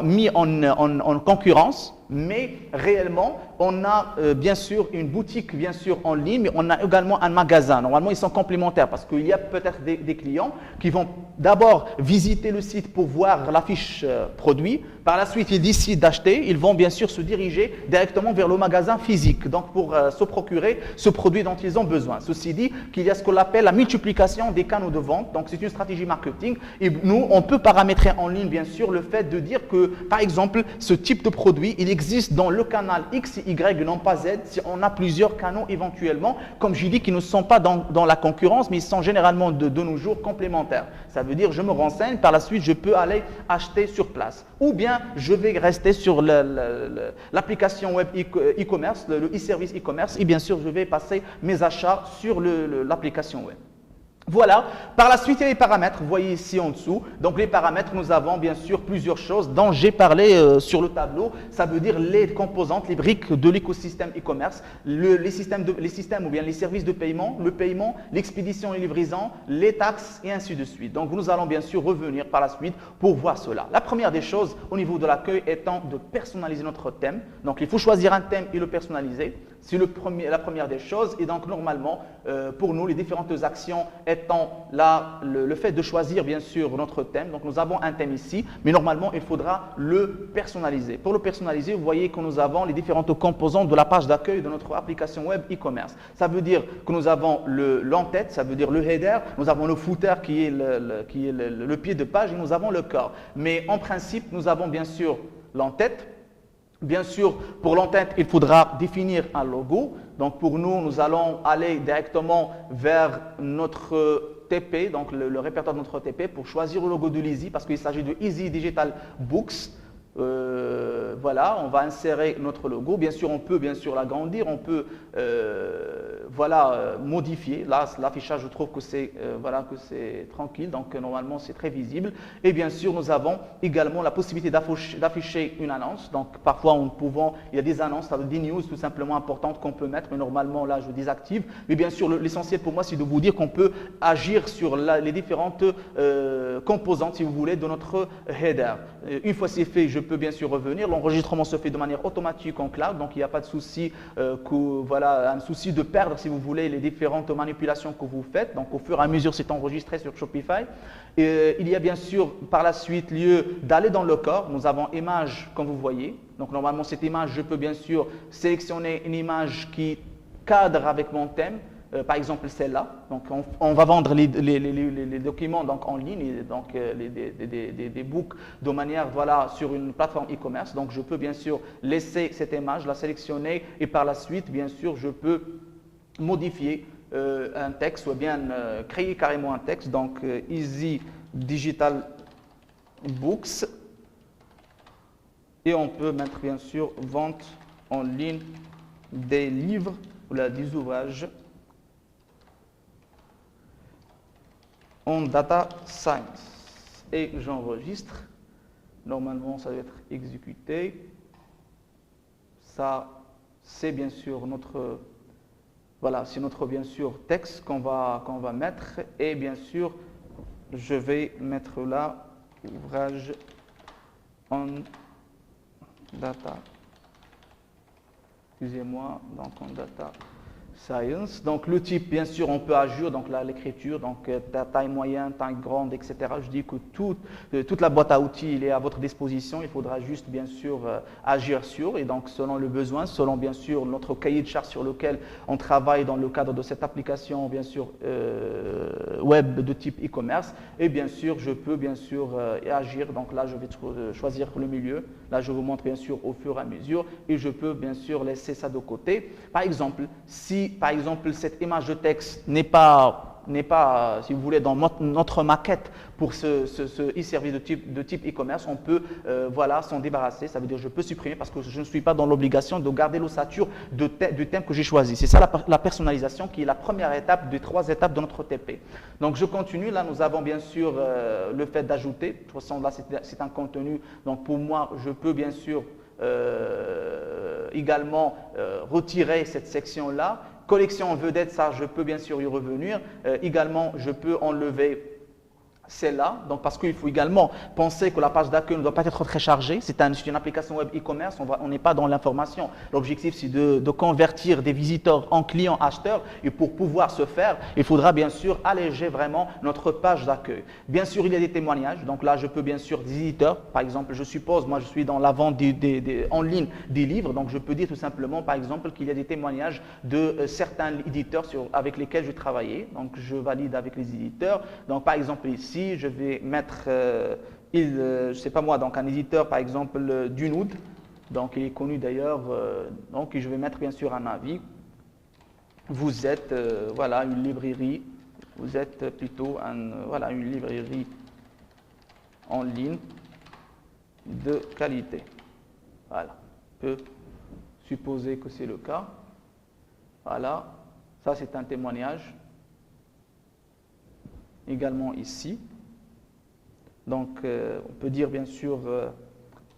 mis en concurrence, mais réellement, on a bien sûr une boutique bien sûr en ligne, mais on a également un magasin. Normalement, ils sont complémentaires parce qu'il y a peut-être des clients qui vont d'abord visiter le site pour voir la fiche produit. Par la suite, ils décident d'acheter. Ils vont bien sûr se diriger directement vers le magasin physique, donc pour se procurer ce produit dont ils ont besoin. Ceci dit, qu'il y a ce qu'on appelle la multiplication des canaux de vente. Donc, c'est une stratégie marketing. Et nous, on peut paramétrer en ligne, bien sûr, le fait de dire que, par exemple, ce type de produit, il existe dans le canal X et Y, non pas Z, si on a plusieurs canaux éventuellement, comme j'ai dit, qui ne sont pas dans la concurrence, mais ils sont généralement de nos jours complémentaires. Ça veut dire, je me renseigne, par la suite, je peux aller acheter sur place. Ou bien, je vais rester sur l'application web e-commerce, le e-service e-commerce, et bien sûr, je vais passer mes achats sur l'application web. Voilà, par la suite il y a les paramètres, vous voyez ici en dessous, donc les paramètres, nous avons bien sûr plusieurs choses dont j'ai parlé sur le tableau, ça veut dire les composantes, les briques de l'écosystème e-commerce, les systèmes ou bien les services de paiement, le paiement, l'expédition et livraison, les taxes et ainsi de suite. Donc nous allons bien sûr revenir par la suite pour voir cela. La première des choses au niveau de l'accueil étant de personnaliser notre thème, donc il faut choisir un thème et le personnaliser. C'est la première des choses et donc normalement pour nous les différentes actions étant là le fait de choisir bien sûr notre thème. Donc nous avons un thème ici mais normalement il faudra le personnaliser. Pour le personnaliser vous voyez que nous avons les différentes composantes de la page d'accueil de notre application web e-commerce. Ça veut dire que nous avons l'en-tête, ça veut dire le header, nous avons le footer qui est le pied de page et nous avons le corps. Mais en principe nous avons bien sûr l'en-tête. Bien sûr, pour l'en-tête, il faudra définir un logo. Donc, pour nous, nous allons aller directement vers notre TP, donc le répertoire de notre TP, pour choisir le logo de l'Easy, parce qu'il s'agit de Easy Digital Books. Voilà, on va insérer notre logo. Bien sûr, on peut bien sûr l'agrandir, on peut modifier. Là, l'affichage, je trouve que c'est tranquille, donc normalement c'est très visible. Et bien sûr, nous avons également la possibilité d'afficher une annonce. Donc parfois, il y a des annonces, des news tout simplement importantes qu'on peut mettre, mais normalement là, je désactive. Mais bien sûr, l'essentiel pour moi, c'est de vous dire qu'on peut agir sur les différentes composantes, si vous voulez, de notre header. Une fois c'est fait, je peux bien sûr revenir. L'enregistrement se fait de manière automatique en cloud, donc il n'y a pas de souci, un souci de perdre, si vous voulez, les différentes manipulations que vous faites. Donc au fur et à mesure, c'est enregistré sur Shopify. Il y a bien sûr par la suite lieu d'aller dans le corps. Nous avons image, comme vous voyez. Donc normalement, cette image, je peux bien sûr sélectionner une image qui cadre avec mon thème. Par exemple celle-là, donc on va vendre les documents donc en ligne, et donc des books de manière sur une plateforme e-commerce. Donc je peux bien sûr laisser cette image, la sélectionner et par la suite bien sûr je peux modifier un texte ou bien créer carrément un texte. Donc Easy Digital Books et on peut mettre bien sûr vente en ligne des livres ou des ouvrages en data science et j'enregistre. Normalement, ça doit être exécuté. Ça, c'est bien sûr notre bien sûr texte qu'on va mettre et bien sûr, je vais mettre là ouvrage en data. Excusez-moi, donc en data Science. Donc le type, bien sûr, on peut agir, donc là l'écriture, donc taille moyenne, taille grande, etc. Je dis que toute la boîte à outils il est à votre disposition, il faudra juste bien sûr agir sur, et donc selon le besoin, selon bien sûr notre cahier de charge sur lequel on travaille dans le cadre de cette application, bien sûr web de type e-commerce, et bien sûr je peux bien sûr agir, donc là je vais choisir le milieu, là je vous montre bien sûr au fur et à mesure, et je peux bien sûr laisser ça de côté. Par exemple, si par exemple cette image de texte n'est pas, si vous voulez, dans notre maquette pour ce e-service de type e-commerce, on peut voilà, s'en débarrasser. Ça veut dire que je peux supprimer parce que je ne suis pas dans l'obligation de garder l'ossature du thème que j'ai choisi. C'est ça la personnalisation qui est la première étape des 3 étapes de notre TP. Donc je continue. Là, nous avons bien sûr le fait d'ajouter. De toute façon, là, c'est un contenu. Donc pour moi, je peux bien sûr également retirer cette section-là. Collection en vedette, ça je peux bien sûr y revenir. Également, je peux enlever celle-là, donc parce qu'il faut également penser que la page d'accueil ne doit pas être très chargée. C'est une application web e-commerce, on n'est pas dans l'information. L'objectif, c'est de convertir des visiteurs en clients acheteurs, et pour pouvoir ce faire, il faudra bien sûr alléger vraiment notre page d'accueil. Bien sûr, il y a des témoignages, donc là, je peux bien sûr des éditeurs. Par exemple, je suppose, moi, je suis dans la vente en ligne des livres, donc je peux dire tout simplement, par exemple, qu'il y a des témoignages de certains éditeurs avec lesquels je travaillais. Donc, je valide avec les éditeurs. Donc, par exemple, ici, je vais mettre, je ne sais pas moi, donc un éditeur par exemple Dunoud, donc il est connu d'ailleurs, donc je vais mettre bien sûr un avis. Vous êtes, voilà, une librairie, vous êtes plutôt voilà, une librairie en ligne de qualité. Voilà, on peut supposer que c'est le cas. Voilà, ça c'est un témoignage. Également ici. Donc, on peut dire bien sûr,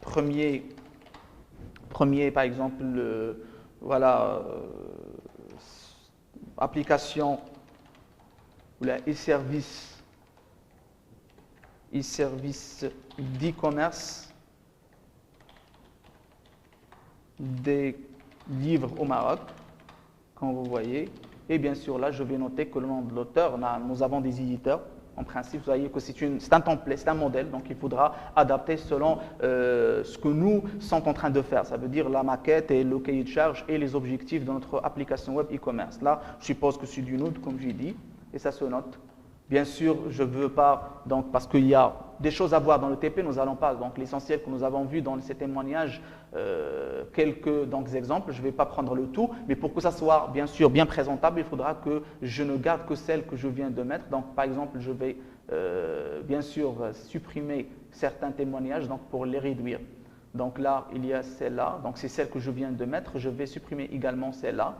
premier par exemple, voilà, application ou la e-service d'e-commerce des livres au Maroc, comme vous voyez. Et bien sûr, là, je vais noter que le nom de l'auteur, nous avons des éditeurs. En principe, vous voyez que c'est un template, c'est un modèle, donc il faudra adapter selon ce que nous sommes en train de faire. Ça veut dire la maquette et le cahier de charge et les objectifs de notre application web e-commerce. Là, je suppose que c'est du Node, comme j'ai dit, et ça se note. Bien sûr, je ne veux pas, donc, parce qu'il y a des choses à voir dans le TP, nous n'allons pas. Donc, l'essentiel que nous avons vu dans ces témoignages, quelques exemples, je ne vais pas prendre le tout, mais pour que ça soit bien sûr bien présentable, il faudra que je ne garde que celles que je viens de mettre. Donc, par exemple, je vais bien sûr supprimer certains témoignages donc, pour les réduire. Donc là, il y a celle-là, donc c'est celle que je viens de mettre. Je vais supprimer également celle-là.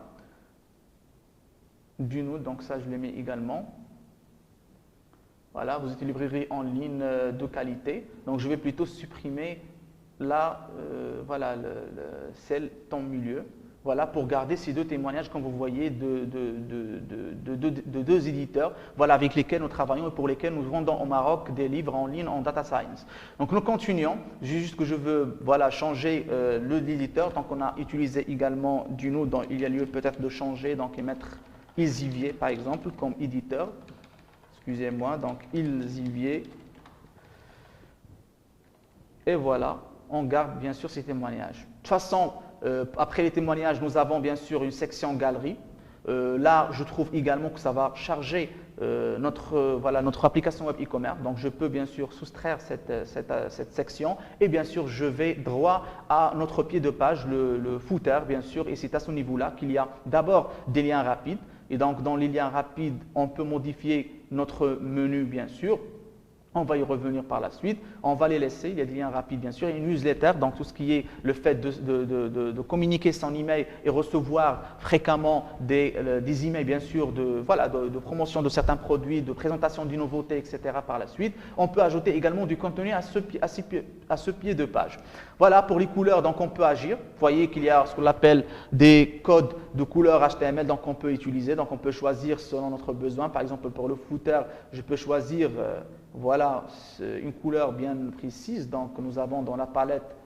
Du Node, donc ça, je les mets également. Voilà, vous êtes une librairie en ligne de qualité. Donc, je vais plutôt supprimer là, voilà, celle en milieu. Voilà, pour garder ces 2 témoignages, comme vous voyez, de 2 éditeurs, voilà, avec lesquels nous travaillons et pour lesquels nous vendons au Maroc des livres en ligne en data science. Donc, nous continuons. Juste que je veux, voilà, changer l'éditeur. Donc, on a utilisé également du Node, donc il y a lieu peut-être de changer, donc et mettre Elsevier, par exemple, comme éditeur. Excusez-moi, donc Elsevier. Et voilà, on garde bien sûr ces témoignages. De toute façon, après les témoignages, nous avons bien sûr une section galerie. Là, je trouve également que ça va charger notre application web e-commerce. Donc, je peux bien sûr soustraire cette section. Et bien sûr, je vais droit à notre pied de page, le footer, bien sûr. Et c'est à ce niveau-là qu'il y a d'abord des liens rapides. Et donc, dans les liens rapides, on peut modifier notre menu, bien sûr. On va y revenir par la suite. On va les laisser. Il y a des liens rapides, bien sûr. Il y a une newsletter, donc tout ce qui est le fait de communiquer son email et recevoir fréquemment des emails, bien sûr, de promotion de certains produits, de présentation d'une nouveauté, etc. par la suite. On peut ajouter également du contenu à ce pied de page. Voilà, pour les couleurs, donc on peut agir. Vous voyez qu'il y a ce qu'on appelle des codes de couleurs HTML, donc on peut utiliser. Donc on peut choisir selon notre besoin. Par exemple, pour le footer, je peux choisir voilà, une couleur bien précise. Donc nous avons dans la palette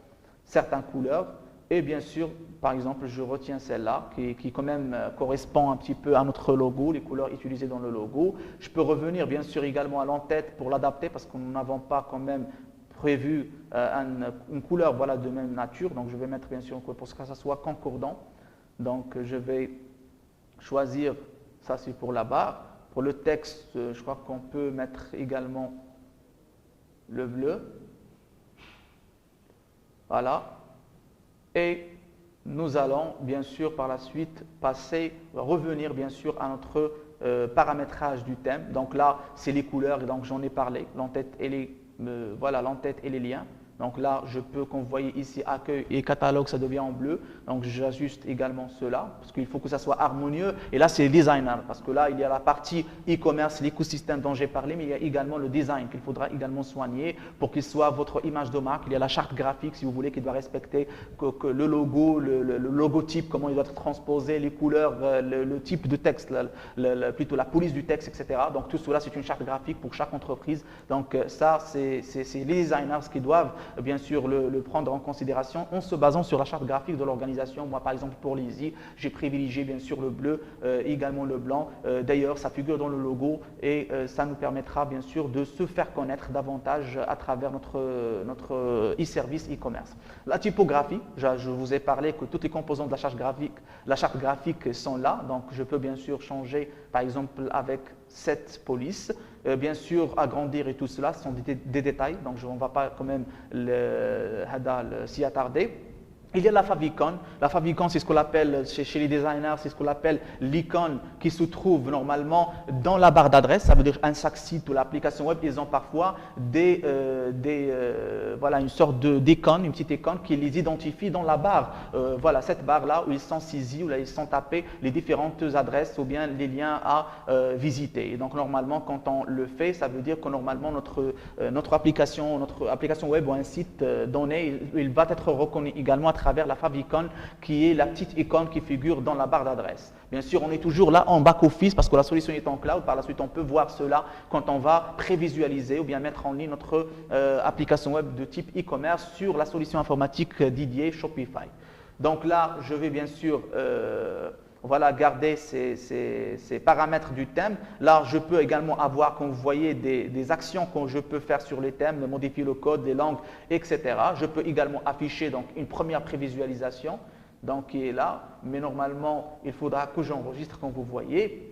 certaines couleurs. Et bien sûr, par exemple, je retiens celle-là qui quand même correspond un petit peu à notre logo, les couleurs utilisées dans le logo. Je peux revenir bien sûr également à l'entête pour l'adapter parce que nous n'avons pas quand même prévu une couleur voilà, de même nature. Donc je vais mettre bien sûr une couleur pour que ça soit concordant. Donc je vais choisir, ça c'est pour la barre. Pour le texte, je crois qu'on peut mettre également le bleu. Voilà. Et nous allons bien sûr par la suite revenir bien sûr à notre paramétrage du thème. Donc là, c'est les couleurs et donc j'en ai parlé, l'entête et les liens. Donc là, je peux, comme vous voyez ici, accueil et catalogue, ça devient en bleu. Donc j'ajuste également cela, parce qu'il faut que ça soit harmonieux. Et là, c'est le designer, parce que là, il y a la partie e-commerce, l'écosystème dont j'ai parlé, mais il y a également le design qu'il faudra également soigner pour qu'il soit votre image de marque. Il y a la charte graphique, si vous voulez, qui doit respecter que le logo, le logotype, comment il doit être transposé, les couleurs, le type de texte, plutôt la police du texte, etc. Donc tout cela, c'est une charte graphique pour chaque entreprise. Donc ça, c'est les designers qui doivent bien sûr le prendre en considération en se basant sur la charte graphique de l'organisation. Moi, par exemple, pour l'Easy, j'ai privilégié bien sûr le bleu, également le blanc. D'ailleurs, ça figure dans le logo et ça nous permettra bien sûr de se faire connaître davantage à travers notre e-service e-commerce. La typographie, je vous ai parlé que toutes les composantes de la charte graphique sont là. Donc, je peux bien sûr changer, par exemple, avec cette police. Bien sûr, agrandir et tout cela, ce sont des détails, donc on ne va pas quand même s'y attarder. Il y a la favicon. La favicon, c'est ce qu'on appelle chez les designers, c'est ce qu'on appelle l'icône qui se trouve normalement dans la barre d'adresse. Ça veut dire un chaque site ou l'application web, ils ont parfois une sorte d'icône, une petite icône qui les identifie dans la barre. Voilà, cette barre-là où ils sont saisis, où là, ils sont tapés les différentes adresses ou bien les liens à visiter. Et donc, normalement, quand on le fait, ça veut dire que normalement, notre application web ou un site donné, il va être reconnu également à travers la favicon qui est la petite icône qui figure dans la barre d'adresse. Bien sûr, on est toujours là en back-office parce que la solution est en cloud. Par la suite, on peut voir cela quand on va prévisualiser ou bien mettre en ligne notre application web de type e-commerce sur la solution informatique dédiée Shopify. Donc là, je vais bien sûr garder ces paramètres du thème. Là, je peux également avoir, comme vous voyez, des actions que je peux faire sur les thèmes, modifier le code, les langues, etc. Je peux également afficher donc, une première prévisualisation donc, qui est là, mais normalement, il faudra que j'enregistre, comme vous voyez,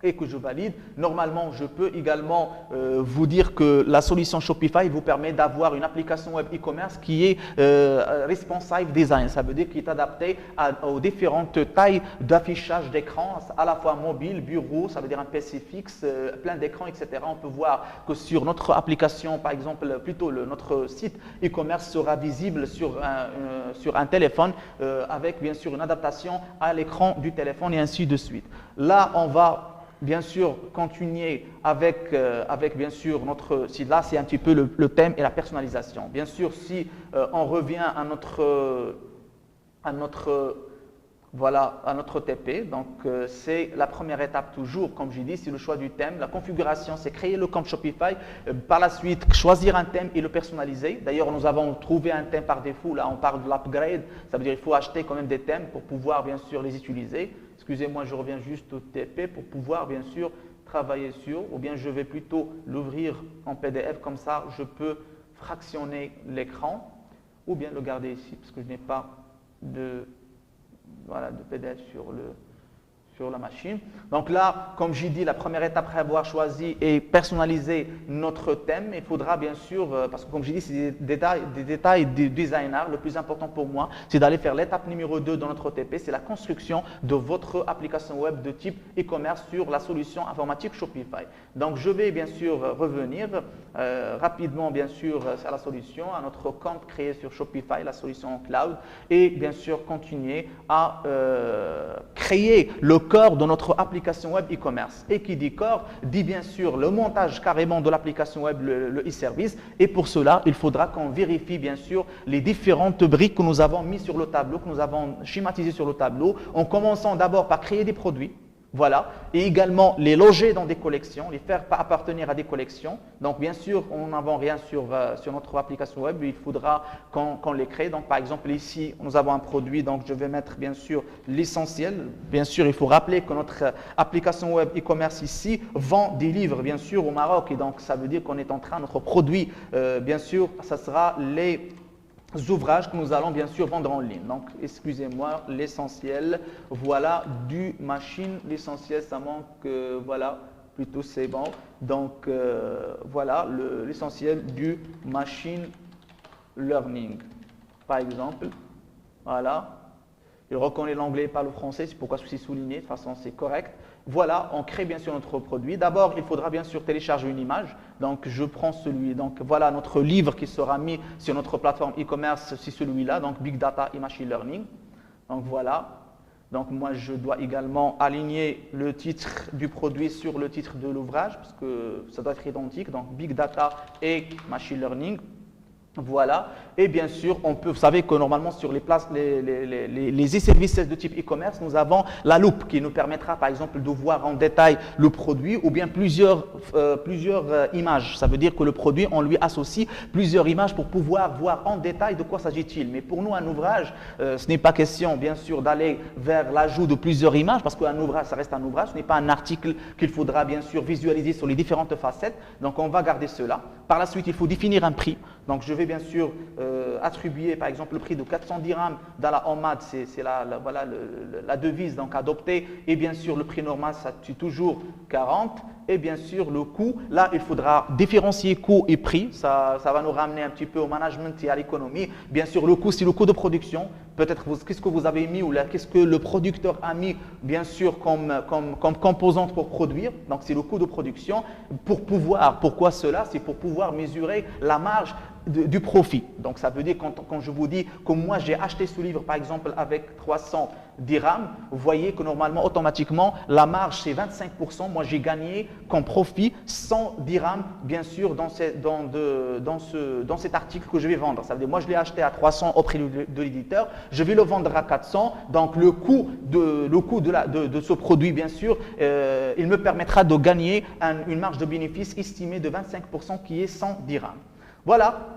et que je valide. Normalement, je peux également vous dire que la solution Shopify vous permet d'avoir une application web e-commerce qui est responsive design. Ça veut dire qu'il est adapté aux différentes tailles d'affichage d'écran, à la fois mobile, bureau, ça veut dire un PC fixe, plein d'écrans, etc. On peut voir que sur notre application, par exemple, plutôt notre site e-commerce sera visible sur un téléphone avec bien sûr une adaptation à l'écran du téléphone et ainsi de suite. Là, on va bien sûr continuer avec bien sûr notre site. Là, c'est un petit peu le thème et la personnalisation. Bien sûr, si on revient à notre TP, donc c'est la première étape toujours, comme j'ai dit, c'est le choix du thème. La configuration, c'est créer le compte Shopify. Par la suite, choisir un thème et le personnaliser. D'ailleurs, nous avons trouvé un thème par défaut. Là, on parle de l'upgrade. Ça veut dire qu'il faut acheter quand même des thèmes pour pouvoir bien sûr les utiliser. Excusez-moi, je reviens juste au TP pour pouvoir bien sûr travailler sur, ou bien je vais plutôt l'ouvrir en PDF, comme ça je peux fractionner l'écran, ou bien le garder ici, parce que je n'ai pas de PDF sur la machine. Donc là, comme j'ai dit, la première étape après avoir choisi et personnalisé notre thème, il faudra bien sûr, parce que comme j'ai dit, c'est des détails du designer. Le plus important pour moi, c'est d'aller faire l'étape numéro 2 dans notre TP, c'est la construction de votre application web de type e-commerce sur la solution informatique Shopify. Donc je vais bien sûr revenir rapidement bien sûr à la solution, à notre compte créé sur Shopify, la solution en cloud, et bien sûr continuer à créer le corps de notre application web e-commerce. Et qui dit corps, dit bien sûr le montage carrément de l'application web, le e-service. Et pour cela, il faudra qu'on vérifie bien sûr les différentes briques que nous avons mis sur le tableau, que nous avons schématisées sur le tableau, en commençant d'abord par créer des produits. Voilà, et également les loger dans des collections, les faire appartenir à des collections. Donc bien sûr, on n'avons rien sur notre application web, il faudra qu'on les crée. Donc par exemple ici, nous avons un produit, donc je vais mettre bien sûr l'essentiel. Bien sûr, il faut rappeler que notre application web e-commerce ici vend des livres bien sûr au Maroc. Et donc ça veut dire qu'on est en train, notre produit, bien sûr, ça sera les ouvrages que nous allons bien sûr vendre en ligne. Donc, excusez-moi, l'essentiel, voilà, du machine, l'essentiel, ça manque, voilà, plutôt c'est bon. Donc, voilà, l'essentiel du machine learning, par exemple, voilà. Il reconnaît l'anglais et pas le français, c'est pourquoi c'est souligné, de toute façon c'est correct. Voilà, on crée bien sûr notre produit. D'abord, il faudra bien sûr télécharger une image. Donc, je prends celui. Donc, voilà notre livre qui sera mis sur notre plateforme e-commerce, c'est celui-là, donc Big Data et Machine Learning. Donc, voilà. Donc, moi, je dois également aligner le titre du produit sur le titre de l'ouvrage, parce que ça doit être identique. Donc, Big Data et Machine Learning. Voilà, et bien sûr, vous savez que normalement sur les e-services de type e-commerce, nous avons la loupe qui nous permettra par exemple de voir en détail le produit ou bien plusieurs images. Ça veut dire que le produit, on lui associe plusieurs images pour pouvoir voir en détail de quoi s'agit-il. Mais pour nous, un ouvrage, ce n'est pas question bien sûr d'aller vers l'ajout de plusieurs images parce qu'un ouvrage, ça reste un ouvrage, ce n'est pas un article qu'il faudra bien sûr visualiser sur les différentes facettes. Donc, on va garder cela. Par la suite, il faut définir un prix. Donc, je vais bien sûr attribuer par exemple le prix de 400 dirhams dans la OMAD, c'est voilà, la devise donc adoptée, et bien sûr le prix normal, ça tue toujours 40, et bien sûr le coût, là il faudra différencier coût et prix, ça va nous ramener un petit peu au management et à l'économie. Bien sûr le coût, c'est le coût de production, peut-être qu'est-ce que vous avez mis ou qu'est-ce que le producteur a mis bien sûr comme composante pour produire, donc c'est le coût de production. Pourquoi cela? C'est pour pouvoir mesurer la marge du profit. Donc ça veut dire quand je vous dis que moi j'ai acheté ce livre par exemple avec 300 dirhams, vous voyez que normalement automatiquement la marge c'est 25%, moi j'ai gagné comme profit 100 dirhams bien sûr dans cet article que je vais vendre. Ça veut dire moi je l'ai acheté à 300 auprès de l'éditeur, je vais le vendre à 400, donc le coût de ce produit bien sûr, il me permettra de gagner une marge de bénéfice estimée de 25% qui est 100 dirhams. Voilà.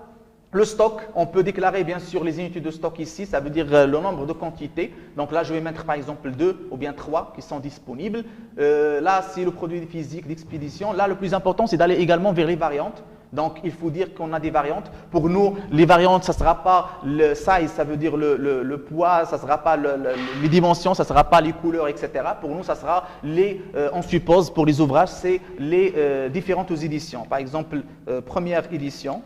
Le stock, on peut déclarer bien sûr les unités de stock ici, ça veut dire le nombre de quantités. Donc là, je vais mettre par exemple 2 ou bien 3 qui sont disponibles. Là, c'est le produit physique d'expédition. Là, le plus important, c'est d'aller également vers les variantes. Donc, il faut dire qu'on a des variantes. Pour nous, les variantes, ça ne sera pas le size, ça veut dire le poids, ça ne sera pas les dimensions, ça ne sera pas les couleurs, etc. Pour nous, ça sera on suppose pour les ouvrages, c'est les différentes éditions. Par exemple, première édition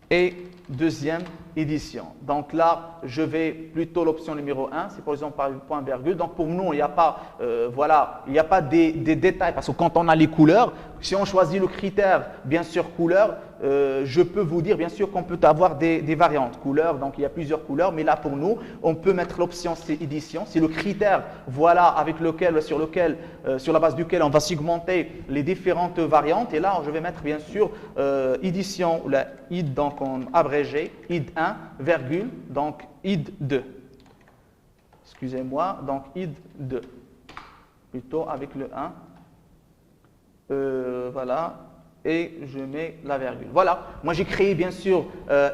et deuxième édition. Donc là, je vais plutôt l'option numéro 1, c'est par exemple par point virgule. Donc pour nous, il n'y a pas, voilà, il n'y a pas des détails parce que quand on a les couleurs, si on choisit le critère, bien sûr couleur, je peux vous dire bien sûr qu'on peut avoir des variantes couleurs. Donc il y a plusieurs couleurs, mais là pour nous, on peut mettre l'option édition. C'est le critère, voilà, avec sur la base duquel on va segmenter les différentes variantes. Et là, je vais mettre bien sûr édition, la ID donc en abrégé, ID 1, virgule, donc ID 2. Excusez-moi, donc ID 2. Plutôt avec le 1. Voilà. Et je mets la virgule. Voilà, moi j'ai créé bien sûr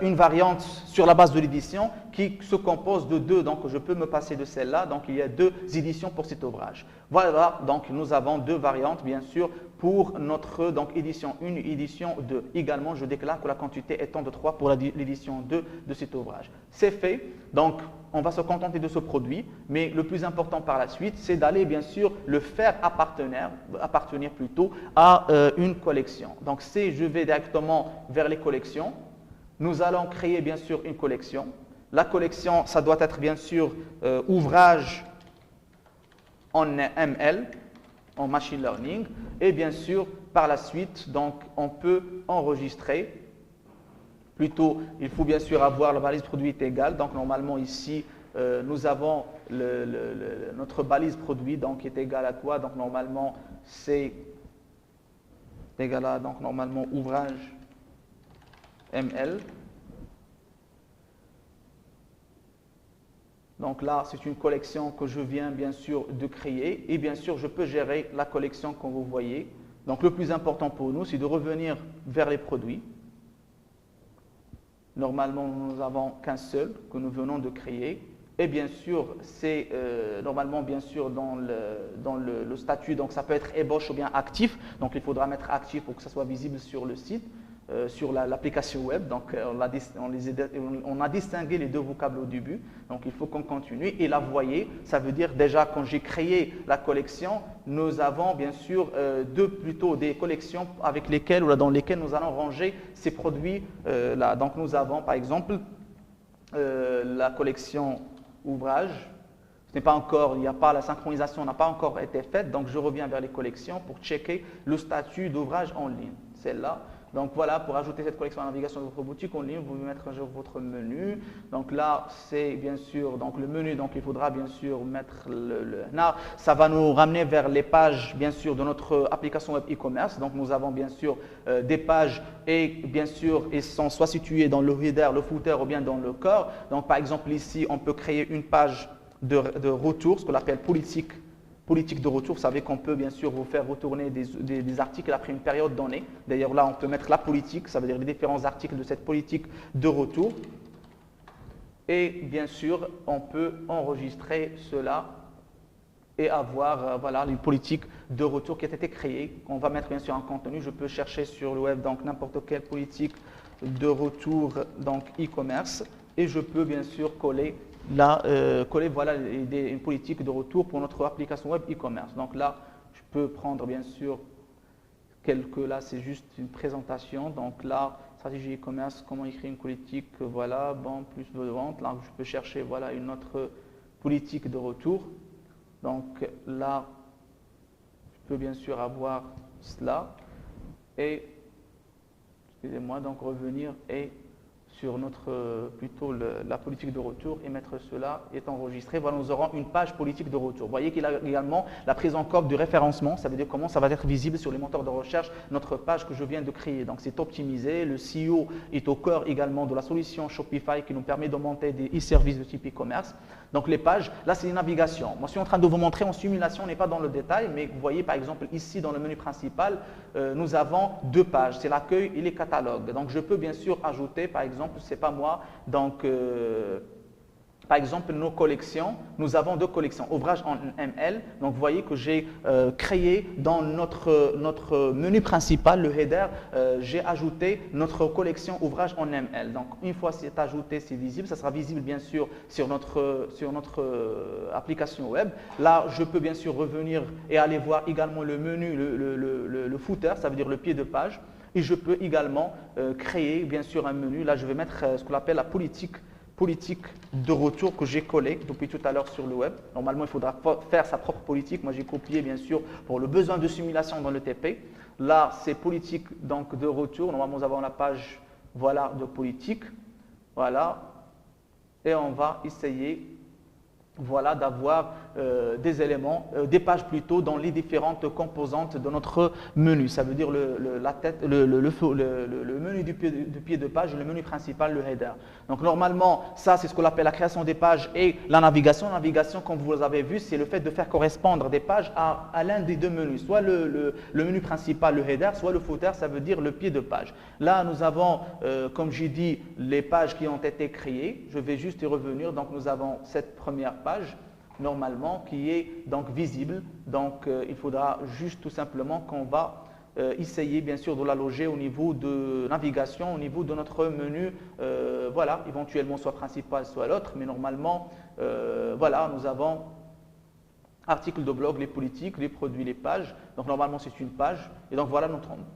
une variante sur la base de l'édition qui se compose de 2, donc je peux me passer de celle-là, donc il y a 2 éditions pour cet ouvrage. Voilà, donc nous avons 2 variantes bien sûr pour notre édition 1 et édition 2. Également, je déclare que la quantité étant de 3 pour l'édition 2 de cet ouvrage. C'est fait, donc on va se contenter de ce produit, mais le plus important par la suite, c'est d'aller bien sûr le faire appartenir plutôt à une collection. Donc je vais directement vers les collections. Nous allons créer bien sûr une collection. La collection, ça doit être bien sûr ouvrage en ML, en machine learning, et bien sûr par la suite, donc on peut enregistrer. Plutôt, il faut bien sûr avoir la balise produit est égale. Donc normalement ici, nous avons notre balise produit donc est égale à quoi? Donc normalement c'est égal à donc normalement ouvrage ML. Donc là, c'est une collection que je viens bien sûr de créer et bien sûr, je peux gérer la collection comme vous voyez. Donc le plus important pour nous, c'est de revenir vers les produits. Normalement, nous n'avons qu'un seul que nous venons de créer. Et bien sûr, c'est normalement bien sûr dans le statut, donc ça peut être ébauche ou bien actif. Donc il faudra mettre actif pour que ça soit visible sur le site, sur l'application web. Donc on a distingué les deux vocables au début. Donc il faut qu'on continue. Et là, vous voyez, ça veut dire déjà quand j'ai créé la collection, nous avons bien sûr plutôt des collections avec lesquelles ou dans lesquelles nous allons ranger ces produits là. Donc nous avons par exemple la collection ouvrage, ce n'est pas encore, il n'y a pas la synchronisation n'a pas encore été faite, donc je reviens vers les collections pour checker le statut d'ouvrage en ligne, celle-là. Donc voilà, pour ajouter cette collection à la navigation de votre boutique en ligne, vous pouvez mettre à jour votre menu. Donc là, c'est bien sûr donc le menu, donc il faudra bien sûr mettre là, ça va nous ramener vers les pages bien sûr de notre application web e-commerce. Donc nous avons bien sûr des pages et bien sûr ils sont soit situés dans le header, le footer ou bien dans le corps. Donc par exemple ici, on peut créer une page de retour, ce qu'on appelle politique de retour. Vous savez qu'on peut bien sûr vous faire retourner des articles après une période donnée. D'ailleurs là, on peut mettre la politique, ça veut dire les différents articles de cette politique de retour. Et bien sûr, on peut enregistrer cela et avoir voilà, une politique de retour qui a été créée. On va mettre bien sûr un contenu. Je peux chercher sur le web donc n'importe quelle politique de retour donc e-commerce et je peux bien sûr coller voilà, une politique de retour pour notre application web e-commerce. Donc là, je peux prendre bien sûr là c'est juste une présentation. Donc là, stratégie e-commerce, comment écrire une politique, voilà, bon, plus de vente. Là, je peux chercher voilà, une autre politique de retour. Donc là, je peux bien sûr avoir cela et, excusez-moi, donc revenir et sur plutôt la politique de retour et mettre cela est enregistré. Voilà, nous aurons une page politique de retour. Vous voyez qu'il a également la prise en compte du référencement, ça veut dire comment ça va être visible sur les moteurs de recherche, notre page que je viens de créer. Donc c'est optimisé, le SEO est au cœur également de la solution Shopify qui nous permet de monter des e-services de type e-commerce. Donc les pages, là c'est les navigations. Moi je suis en train de vous montrer en simulation, on n'est pas dans le détail, mais vous voyez par exemple ici dans le menu principal, nous avons deux pages, c'est l'accueil et les catalogues. Donc je peux bien sûr ajouter par exemple, c'est pas moi, donc par exemple nos collections, nous avons deux collections, ouvrage en ML, donc vous voyez que j'ai créé dans notre menu principal, le header, j'ai ajouté notre collection ouvrage en ML. Donc une fois c'est ajouté, c'est visible, ça sera visible bien sûr sur notre application web. Là je peux bien sûr revenir et aller voir également le menu, le footer, ça veut dire le pied de page. Et je peux également créer bien sûr un menu. Là, je vais mettre ce qu'on appelle la politique de retour que j'ai collé depuis tout à l'heure sur le web. Normalement, il faudra faire sa propre politique. Moi, j'ai copié bien sûr pour le besoin de simulation dans le TP. Là, c'est politique donc de retour. Normalement, nous avons la page voilà de politique. Voilà. Et on va essayer voilà, d'avoir des éléments, des pages plutôt dans les différentes composantes de notre menu. Ça veut dire le menu du pied de page et le menu principal, le header. Donc normalement, ça c'est ce qu'on appelle la création des pages et la navigation. La navigation, comme vous avez vu, c'est le fait de faire correspondre des pages à l'un des deux menus, soit le menu principal, le header, soit le footer, ça veut dire le pied de page. Là, nous avons, comme j'ai dit, les pages qui ont été créées. Je vais juste y revenir. Donc nous avons cette première page normalement qui est donc visible, donc il faudra juste tout simplement qu'on va essayer bien sûr de la loger au niveau de navigation, au niveau de notre menu, voilà, éventuellement soit principal soit l'autre, mais normalement voilà, nous avons articles de blog, les politiques, les produits, les pages. Donc normalement c'est une page et donc voilà,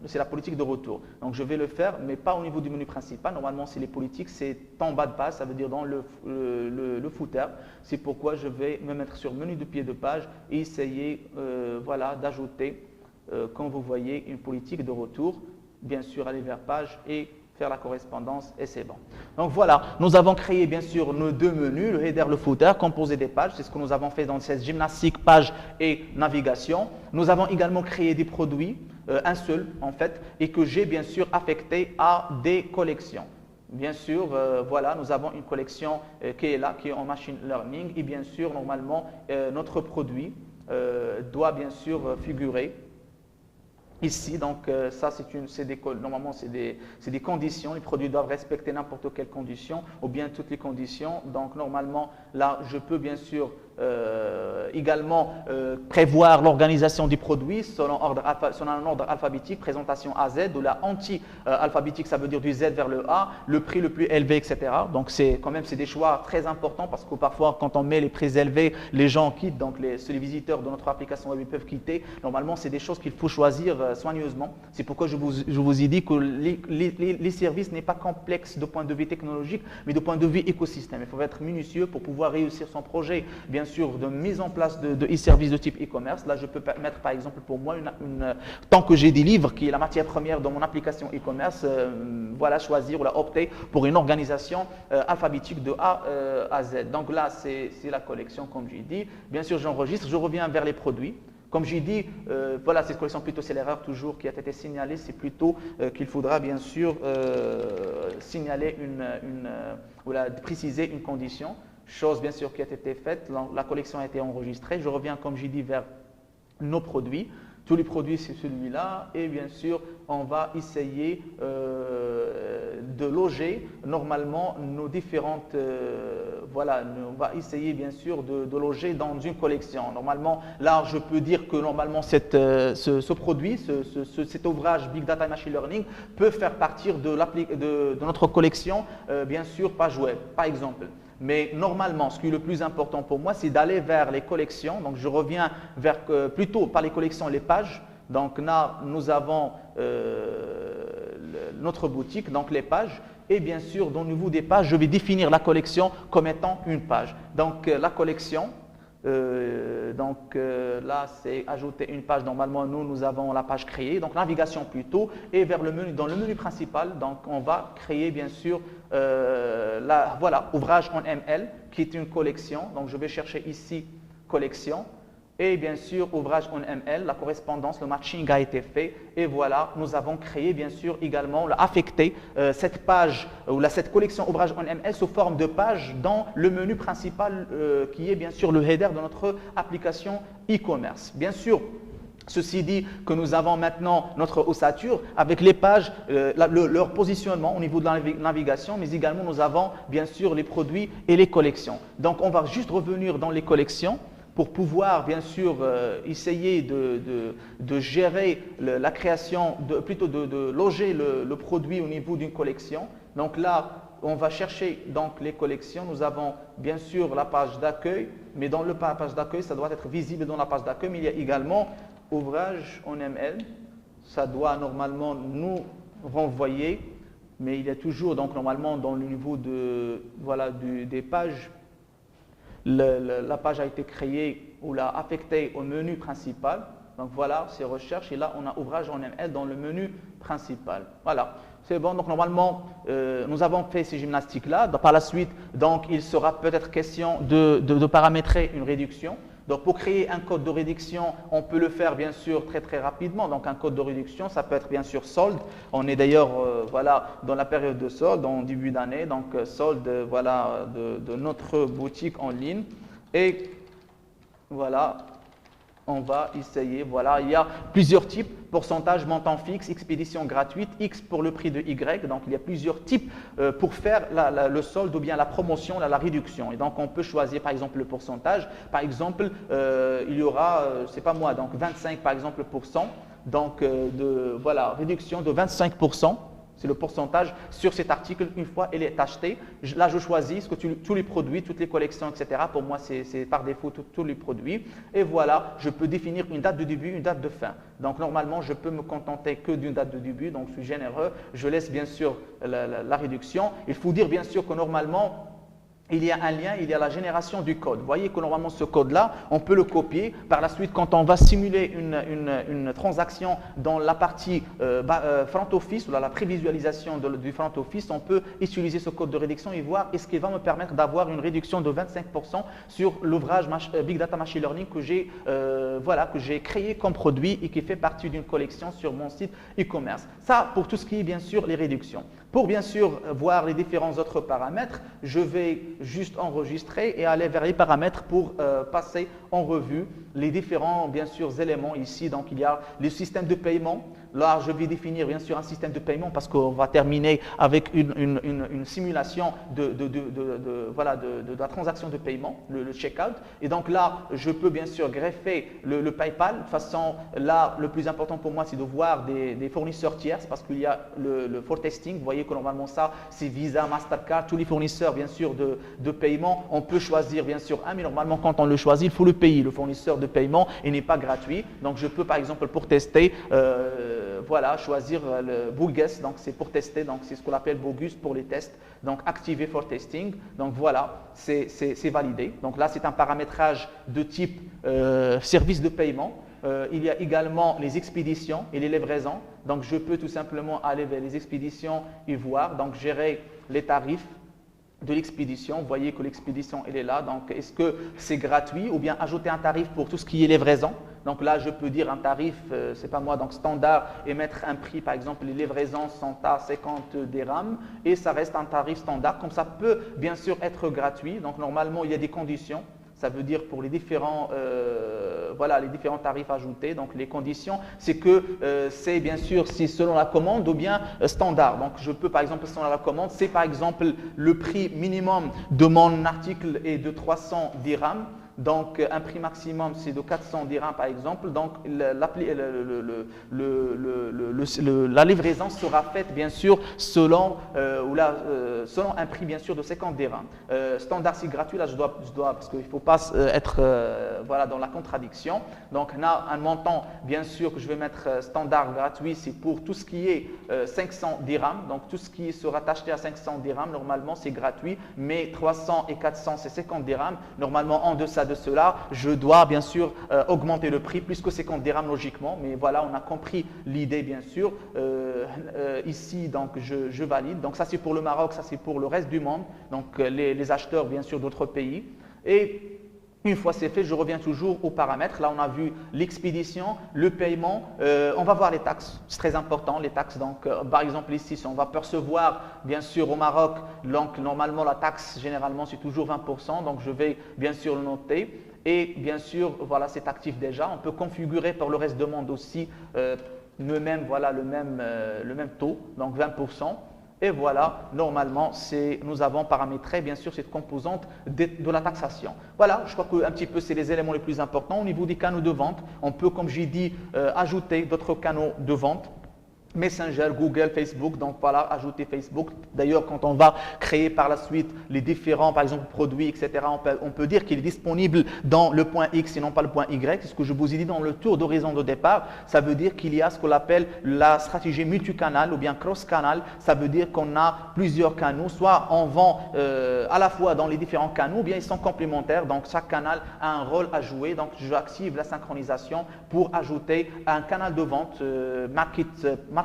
c'est la politique de retour. Donc je vais le faire mais pas au niveau du menu principal. Normalement c'est les politiques, c'est en bas de page, ça veut dire dans le footer. C'est pourquoi je vais me mettre sur menu de pied de page et essayer voilà, d'ajouter, comme vous voyez, une politique de retour. Bien sûr aller vers page et faire la correspondance et c'est bon. Donc voilà, nous avons créé bien sûr nos deux menus, le header, le footer, composé des pages. C'est ce que nous avons fait dans cette gymnastique page et navigation. Nous avons également créé des produits, un seul en fait, et que j'ai bien sûr affecté à des collections. Bien sûr, voilà, nous avons une collection qui est là, qui est en machine learning. Et bien sûr, normalement, notre produit doit bien sûr figurer ici. Donc, ça, normalement, c'est des conditions. Les produits doivent respecter n'importe quelle condition ou bien toutes les conditions. Donc, normalement, là, je peux bien sûr également prévoir l'organisation du produit selon un ordre alphabétique, présentation à Z, ou la anti-alphabétique, ça veut dire du Z vers le A, le prix le plus élevé, etc. Donc, c'est des choix très importants parce que parfois, quand on met les prix élevés, les gens quittent, donc les visiteurs de notre application web peuvent quitter. Normalement, c'est des choses qu'il faut choisir soigneusement. C'est pourquoi je vous ai dit que les services n'est pas complexe de point de vue technologique, mais de point de vue écosystème. Il faut être minutieux pour pouvoir réussir son projet, bien sûr, de mise en place de e-services de type e-commerce. Là, je peux mettre, par exemple, pour moi, tant que j'ai des livres, qui est la matière première dans mon application e-commerce, voilà, choisir ou opter pour une organisation alphabétique de A à Z. Donc là, c'est la collection, comme j'ai dit. Bien sûr, j'enregistre, je reviens vers les produits. Comme j'ai dit, voilà, cette collection plutôt, c'est l'erreur toujours qui a été signalée, c'est plutôt qu'il faudra bien sûr signaler préciser une condition, chose bien sûr qui a été faite, la collection a été enregistrée. Je reviens, comme j'ai dit, vers nos produits. Tous les produits, c'est celui-là. Et bien sûr, on va essayer de loger normalement nos différentes… voilà, on va essayer bien sûr de loger dans une collection. Normalement, là, je peux dire que normalement, ce produit, cet ouvrage Big Data et Machine Learning peut faire partir de notre collection, bien sûr, page web, par exemple. Mais normalement, ce qui est le plus important pour moi, c'est d'aller vers les collections. Donc, je reviens vers plutôt par les collections, les pages. Donc, là, nous avons notre boutique, donc les pages. Et bien sûr, au niveau des pages, je vais définir la collection comme étant une page. Donc, la collection, là, c'est ajouter une page. Normalement, nous avons la page créée, donc navigation plutôt, et vers le menu, dans le menu principal, donc on va créer bien sûr voilà, ouvrage en ML qui est une collection. Donc, je vais chercher ici collection. Et bien sûr, ouvrage en ML, la correspondance, le matching a été fait. Et voilà, nous avons créé bien sûr également, affecté cette page ou cette collection ouvrage en ML sous forme de page dans le menu principal qui est bien sûr le header de notre application e-commerce. Bien sûr, ceci dit que nous avons maintenant notre ossature avec les pages, leur positionnement au niveau de la navigation, mais également nous avons bien sûr les produits et les collections. Donc, on va juste revenir dans les collections pour pouvoir bien sûr essayer de gérer la création, plutôt de loger le produit au niveau d'une collection. Donc là, on va chercher donc les collections. Nous avons bien sûr la page d'accueil, mais dans la page d'accueil, ça doit être visible dans la page d'accueil, mais il y a également ouvrage en ML. Ça doit normalement nous renvoyer, mais il y a toujours donc normalement dans le niveau voilà, des pages, la page a été créée ou l'a affectée au menu principal. Donc voilà, c'est recherche et là on a ouvrage en ML dans le menu principal. Voilà, c'est bon. Donc normalement, nous avons fait ces gymnastiques-là. Par la suite, donc il sera peut-être question de paramétrer une réduction. Donc pour créer un code de réduction, on peut le faire bien sûr très très rapidement. Donc un code de réduction, ça peut être bien sûr solde. On est d'ailleurs voilà, dans la période de solde, en début d'année. Donc solde voilà, de notre boutique en ligne. Et voilà, on va essayer. Voilà, il y a plusieurs types. Pourcentage, montant fixe, expédition gratuite, X pour le prix de Y. Donc, il y a plusieurs types pour faire le solde ou bien la promotion, la réduction. Et donc, on peut choisir par exemple le pourcentage. Par exemple, il y aura, c'est pas moi, donc 25 par exemple %. Donc, voilà, réduction de 25%. C'est le pourcentage sur cet article une fois il est acheté. Là, je choisis tous les produits, toutes les collections, etc. Pour moi, c'est par défaut tous les produits. Et voilà, je peux définir une date de début, une date de fin. Donc, normalement, je peux me contenter que d'une date de début. Donc, je suis généreux. Je laisse bien sûr la réduction. Il faut dire bien sûr que normalement, il y a un lien, il y a la génération du code. Vous voyez que normalement ce code-là, on peut le copier. Par la suite, quand on va simuler une transaction dans la partie front office, ou la prévisualisation du front office, on peut utiliser ce code de réduction et voir est-ce qu'il va me permettre d'avoir une réduction de 25% sur l'ouvrage Big Data Machine Learning que j'ai voilà, créé comme produit et qui fait partie d'une collection sur mon site e-commerce. Ça, pour tout ce qui est bien sûr les réductions. Pour bien sûr voir les différents autres paramètres, je vais juste enregistrer et aller vers les paramètres pour passer en revue les différents bien sûr éléments ici. Donc il y a le système de paiement. Là, je vais définir bien sûr un système de paiement parce qu'on va terminer avec une simulation voilà, de la transaction de paiement, le checkout. Et donc là, je peux bien sûr greffer le PayPal. De toute façon, là, le plus important pour moi, c'est de voir des fournisseurs tiers parce qu'il y a le foretesting. Vous voyez que normalement ça, c'est Visa, Mastercard, tous les fournisseurs bien sûr de paiement. On peut choisir bien sûr un, mais normalement quand on le choisit, il faut le payer. Le fournisseur de paiement, il n'est pas gratuit. Donc je peux par exemple pour tester, voilà, choisir le Bogus, donc c'est pour tester, donc c'est ce qu'on appelle Bogus pour les tests, donc activer for testing, donc voilà, c'est validé. Donc là, c'est un paramétrage de type service de paiement. Il y a également les expéditions et les livraisons, donc je peux tout simplement aller vers les expéditions et voir, donc gérer les tarifs de l'expédition. Vous voyez que l'expédition, elle est là. Donc, est-ce que c'est gratuit ou bien ajouter un tarif pour tout ce qui est livraison? Donc là, je peux dire un tarif, c'est pas moi, donc standard et mettre un prix. Par exemple, les livraisons sont à 50 dirhams et ça reste un tarif standard. Comme ça peut bien sûr être gratuit. Donc normalement, il y a des conditions. Ça veut dire pour les différents, voilà, les différents tarifs ajoutés. Donc les conditions, c'est que c'est bien sûr si selon la commande ou bien standard. Donc je peux par exemple selon la commande, c'est par exemple le prix minimum de mon article est de 300 dirhams. Donc, un prix maximum, c'est de 400 dirhams par exemple. Donc, la livraison sera faite bien sûr selon, selon un prix bien sûr de 50 dirhams. Standard, c'est gratuit. Là, je dois parce qu'il ne faut pas être voilà, dans la contradiction. Donc, on a un montant bien sûr que je vais mettre standard gratuit, c'est pour tout ce qui est 500 dirhams. Donc, tout ce qui sera acheté à 500 dirhams, normalement, c'est gratuit. Mais 300 et 400, c'est 50 dirhams. Normalement, en deçà de cela, je dois bien sûr augmenter le prix plus que 50 dirhams logiquement, mais voilà, on a compris l'idée bien sûr. Ici, donc, je valide. Donc, ça c'est pour le Maroc, ça c'est pour le reste du monde, donc les acheteurs bien sûr d'autres pays. Et une fois c'est fait, je reviens toujours aux paramètres. Là, on a vu l'expédition, le paiement. On va voir les taxes. C'est très important, les taxes. Donc, par exemple, ici, si on va percevoir, bien sûr, au Maroc, donc, normalement, la taxe, généralement, c'est toujours 20%. Donc, je vais, bien sûr, le noter. Et, bien sûr, voilà, c'est actif déjà. On peut configurer pour le reste du monde aussi voilà, le même taux, donc 20%. Et voilà, normalement, nous avons paramétré bien sûr cette composante de la taxation. Voilà, je crois qu'un petit peu c'est les éléments les plus importants. Au niveau des canaux de vente, on peut, comme j'ai dit, ajouter d'autres canaux de vente. Messenger, Google, Facebook, donc voilà, ajouter Facebook. D'ailleurs, quand on va créer par la suite les différents, par exemple, produits, etc., on peut dire qu'il est disponible dans le point X et non pas le point Y. C'est ce que je vous ai dit dans le tour d'horizon de départ. Ça veut dire qu'il y a ce qu'on appelle la stratégie multicanal ou bien cross-canal. Ça veut dire qu'on a plusieurs canaux, soit on vend à la fois dans les différents canaux, ou bien ils sont complémentaires. Donc, chaque canal a un rôle à jouer. Donc, j'active la synchronisation pour ajouter un canal de vente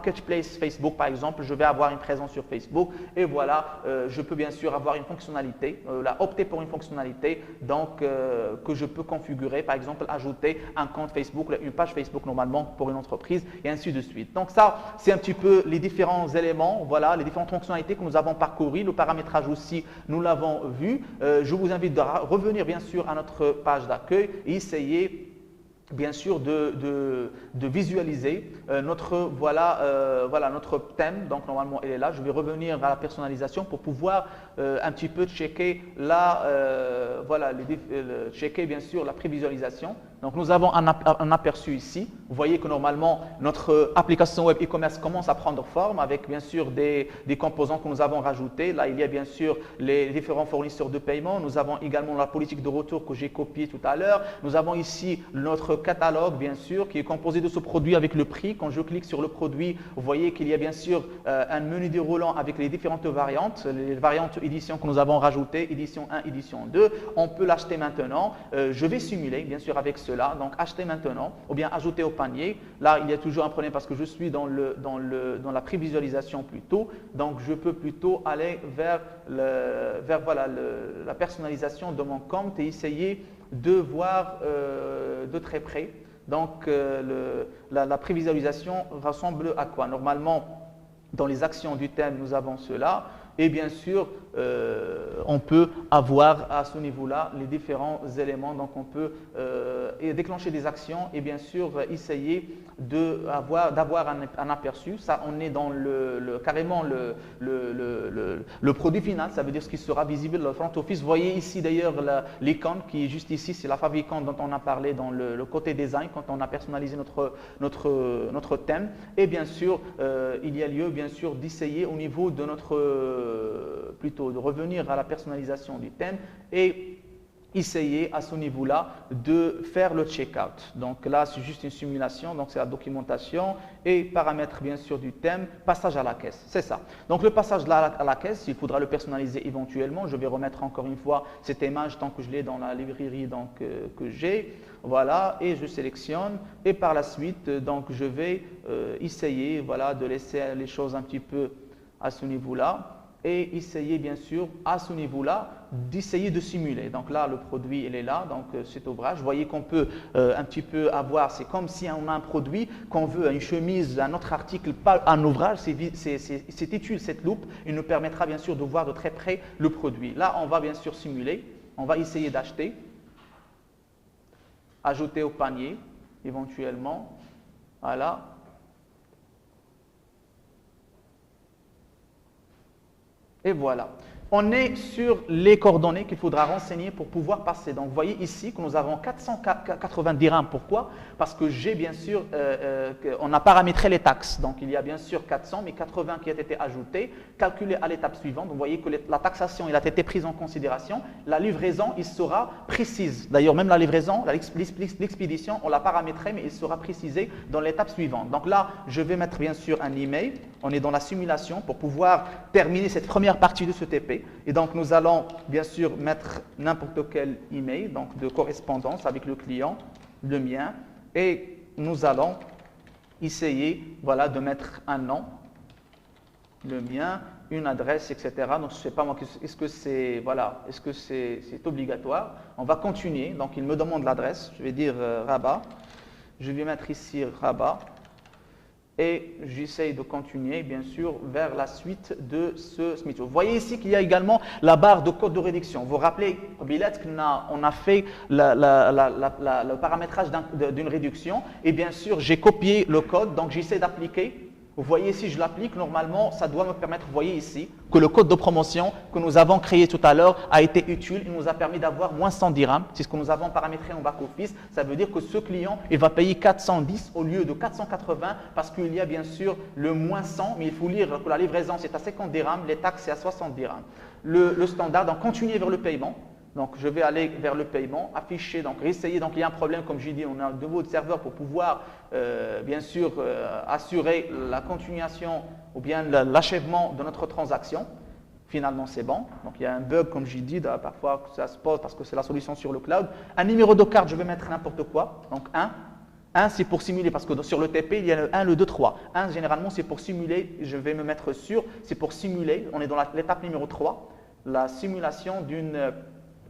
Marketplace Facebook par exemple, je vais avoir une présence sur Facebook et voilà, je peux bien sûr avoir une fonctionnalité, opter pour une fonctionnalité donc que je peux configurer, par exemple ajouter un compte Facebook, une page Facebook normalement pour une entreprise et ainsi de suite. Donc ça, c'est un petit peu les différents éléments, voilà, les différentes fonctionnalités que nous avons parcourues, le paramétrage aussi, nous l'avons vu. Je vous invite à revenir bien sûr à notre page d'accueil et essayer bien sûr de visualiser notre thème. Donc normalement elle est là. Je vais revenir à la personnalisation pour pouvoir un petit peu checker checker bien sûr la prévisualisation. Donc nous avons un aperçu ici. Vous voyez que normalement notre application web e-commerce commence à prendre forme avec bien sûr des composants que nous avons rajoutés. Là il y a bien sûr les différents fournisseurs de paiement. Nous avons également la politique de retour que j'ai copiée tout à l'heure. Nous avons ici notre catalogue bien sûr qui est composé de ce produit avec le prix. Quand je clique sur le produit, vous voyez qu'il y a bien sûr un menu déroulant avec les différentes variantes, les variantes éditions que nous avons rajoutées, édition 1, édition 2. On peut l'acheter maintenant. Je vais simuler bien sûr avec cela, donc acheter maintenant ou bien ajouter au panier. Là, il y a toujours un problème parce que je suis dans la prévisualisation plutôt, donc je peux plutôt aller vers la personnalisation de mon compte et essayer de voir de très près. Donc la prévisualisation ressemble à quoi? Normalement, Dans les actions du thème, nous avons cela. Et bien sûr, on peut avoir à ce niveau-là les différents éléments. Donc, on peut déclencher des actions et bien sûr essayer d'avoir un aperçu. Ça, on est dans carrément le produit final. Ça veut dire ce qui sera visible dans le front office. Vous voyez ici d'ailleurs l'icône qui est juste ici. C'est la fabricante dont on a parlé dans le côté design quand on a personnalisé notre thème. Et bien sûr, il y a lieu bien sûr d'essayer au niveau de plutôt de revenir à la personnalisation du thème et essayer à ce niveau-là de faire le check-out. Donc là, c'est juste une simulation, donc c'est la documentation et paramètres bien sûr du thème, passage à la caisse, c'est ça. Donc le passage à la caisse, il faudra le personnaliser éventuellement. Je vais remettre encore une fois cette image tant que je l'ai dans la librairie donc, que j'ai. Voilà, et je sélectionne et par la suite, donc je vais essayer voilà, de laisser les choses un petit peu à ce niveau-là. Et essayer bien sûr à ce niveau-là d'essayer de simuler. Donc là le produit il est là, donc cet ouvrage. Vous voyez qu'on peut un petit peu avoir, c'est comme si on a un produit, qu'on veut une chemise, un autre article, pas un ouvrage, cette étude, cette loupe, il nous permettra bien sûr de voir de très près le produit. Là on va bien sûr simuler, on va essayer d'acheter, ajouter au panier éventuellement, voilà. Et voilà. On est sur les coordonnées qu'il faudra renseigner pour pouvoir passer. Donc, vous voyez ici que nous avons 480 dirhams. Pourquoi? Parce que j'ai bien sûr, on a paramétré les taxes. Donc, il y a bien sûr 400, mais 80 qui ont été ajoutés, calculés à l'étape suivante. Donc, vous voyez que la taxation, il a été prise en considération. La livraison, il sera précise. D'ailleurs, même la livraison, l'expédition, on l'a paramétré, mais il sera précisé dans l'étape suivante. Donc là, je vais mettre bien sûr un email. On est dans la simulation pour pouvoir terminer cette première partie de ce TP. Et donc, nous allons bien sûr mettre n'importe quel email donc de correspondance avec le client, le mien, et nous allons essayer voilà, de mettre un nom, le mien, une adresse, etc. Donc, je ne sais pas moi, est-ce que c'est voilà, est-ce que c'est obligatoire? On va continuer. Donc, il me demande l'adresse. Je vais dire Rabat. Je vais mettre ici Rabat. Et j'essaye de continuer, bien sûr, vers la suite de ce Smith. Vous voyez ici qu'il y a également la barre de code de réduction. Vous vous rappelez, on a fait le paramétrage d'une réduction. Et bien sûr, j'ai copié le code, donc j'essaie d'appliquer. Vous voyez, si je l'applique, normalement, ça doit me permettre, vous voyez ici, que le code de promotion que nous avons créé tout à l'heure a été utile. Il nous a permis d'avoir moins 100 dirhams. C'est ce que nous avons paramétré en back-office. Ça veut dire que ce client, il va payer 410 au lieu de 480 parce qu'il y a bien sûr le moins 100, mais il faut lire que la livraison, c'est à 50 dirhams, les taxes, c'est à 60 dirhams. Le standard, donc continuer vers le paiement. Donc, je vais aller vers le paiement, afficher, donc essayer. Donc, il y a un problème, comme j'ai dit, on a un nouveau serveur pour pouvoir, bien sûr, assurer la continuation ou bien l'achèvement de notre transaction. Finalement, c'est bon. Donc, il y a un bug, comme j'ai dit, parfois ça se pose parce que c'est la solution sur le cloud. Un numéro de carte, je vais mettre n'importe quoi. Donc, 1. 1, c'est pour simuler, parce que sur le TP, il y a le 1, le 2, 3. 1, généralement, c'est pour simuler, je vais me mettre sur, c'est pour simuler, on est dans l'étape numéro 3, la simulation d'une...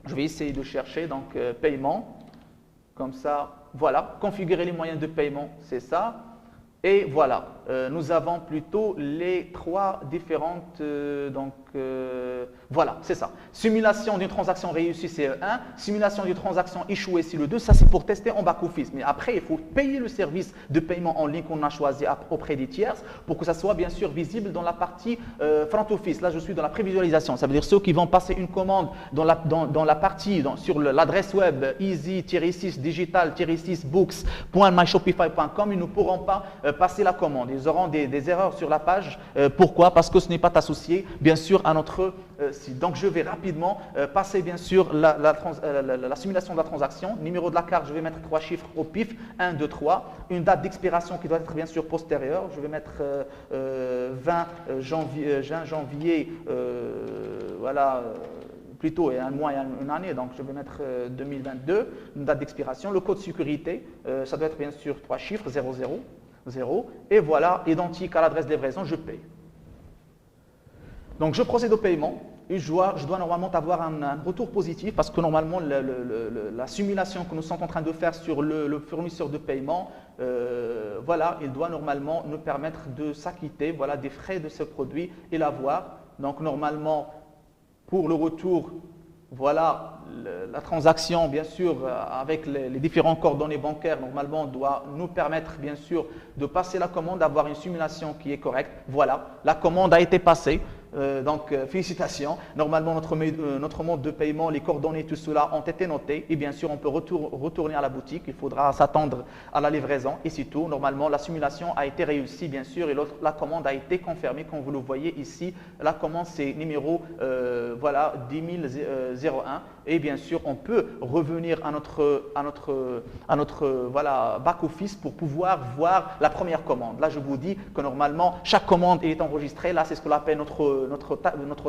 Je vais essayer de chercher, donc paiement, comme ça, voilà, configurer les moyens de paiement, c'est ça. Et voilà, nous avons plutôt les trois différentes, voilà, c'est ça. Simulation d'une transaction réussie, c'est le 1. Simulation d'une transaction échouée, c'est le 2. Ça, c'est pour tester en back-office. Mais après, il faut payer le service de paiement en ligne qu'on a choisi auprès des tierces pour que ça soit bien sûr visible dans la partie front-office. Là, je suis dans la prévisualisation. Ça veut dire ceux qui vont passer une commande dans la partie, sur l'adresse web easy-6 digital-6 books.myshopify.com, ils ne pourront pas passer la commande. Ils auront des erreurs sur la page. Pourquoi? Parce que ce n'est pas associé, bien sûr, à notre site. Donc, je vais rapidement passer, bien sûr, la simulation de la transaction. Numéro de la carte, je vais mettre 3 chiffres au pif, 1, 2, 3. Une date d'expiration qui doit être, bien sûr, postérieure. Je vais mettre 20 janvier, voilà, plutôt un mois et une année, donc je vais mettre 2022, une date d'expiration. Le code sécurité, ça doit être, bien sûr, 3 chiffres, 00. 0, et voilà, identique à l'adresse de livraison, je paye. Donc, je procède au paiement et je dois normalement avoir un retour positif parce que normalement la simulation que nous sommes en train de faire sur le fournisseur de paiement, voilà, il doit normalement nous permettre de s'acquitter, voilà, des frais de ce produit et l'avoir. Donc normalement, pour le retour, voilà, la transaction, bien sûr, avec les différents coordonnées bancaires, normalement, doit nous permettre, bien sûr, de passer la commande, d'avoir une simulation qui est correcte. Voilà, la commande a été passée. Donc, félicitations. Normalement, notre mode de paiement, les coordonnées, tout cela ont été notés. Et bien sûr, on peut retourner à la boutique. Il faudra s'attendre à la livraison. Et c'est tout. Normalement, la simulation a été réussie, bien sûr. Et la commande a été confirmée. Comme vous le voyez ici, la commande, c'est numéro voilà, 10001. Et bien sûr, on peut revenir à notre voilà, back-office pour pouvoir voir la première commande. Là, je vous dis que normalement, chaque commande est enregistrée. Là, c'est ce que l'on appelle notre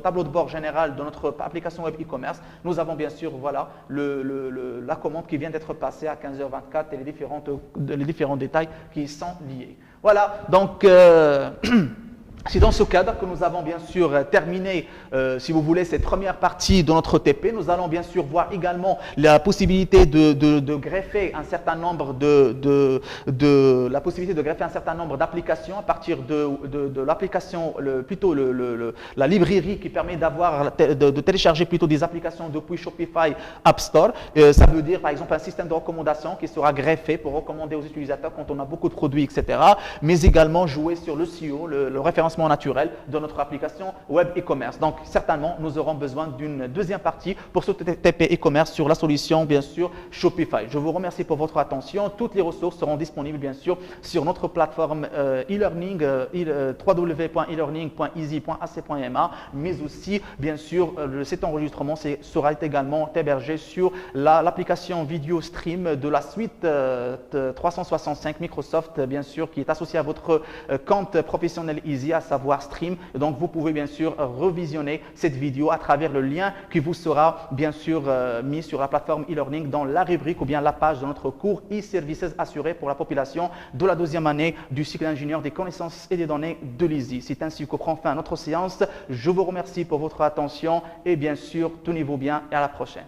tableau de bord général de notre application web e-commerce. Nous avons bien sûr voilà, la commande qui vient d'être passée à 15h24 et les différents détails qui y sont liés. Voilà, donc c'est dans ce cadre que nous avons bien sûr terminé, si vous voulez, cette première partie de notre TP. Nous allons bien sûr voir également la possibilité de greffer un certain nombre d'applications à partir de l'application, plutôt la librairie qui permet de télécharger plutôt des applications depuis Shopify App Store. Ça veut dire par exemple un système de recommandation qui sera greffé pour recommander aux utilisateurs quand on a beaucoup de produits, etc. Mais également jouer sur le SEO, le référencement naturel de notre application web e-commerce. Donc, certainement, nous aurons besoin d'une deuxième partie pour ce TP e-commerce sur la solution, bien sûr, Shopify. Je vous remercie pour votre attention. Toutes les ressources seront disponibles, bien sûr, sur notre plateforme e-learning, www.elearning.easy.ac.ma, mais aussi, bien sûr, cet enregistrement sera également hébergé sur l'application vidéo stream de la suite 365 Microsoft, bien sûr, qui est associée à votre compte professionnel Easy, à savoir Stream. Donc, vous pouvez bien sûr revisionner cette vidéo à travers le lien qui vous sera bien sûr mis sur la plateforme e-learning dans la rubrique ou bien la page de notre cours e-services assurés pour la population de la deuxième année du cycle d'ingénieur des connaissances et des données de l'Easy. C'est ainsi que prend fin notre séance. Je vous remercie pour votre attention et bien sûr, tenez-vous bien et à la prochaine.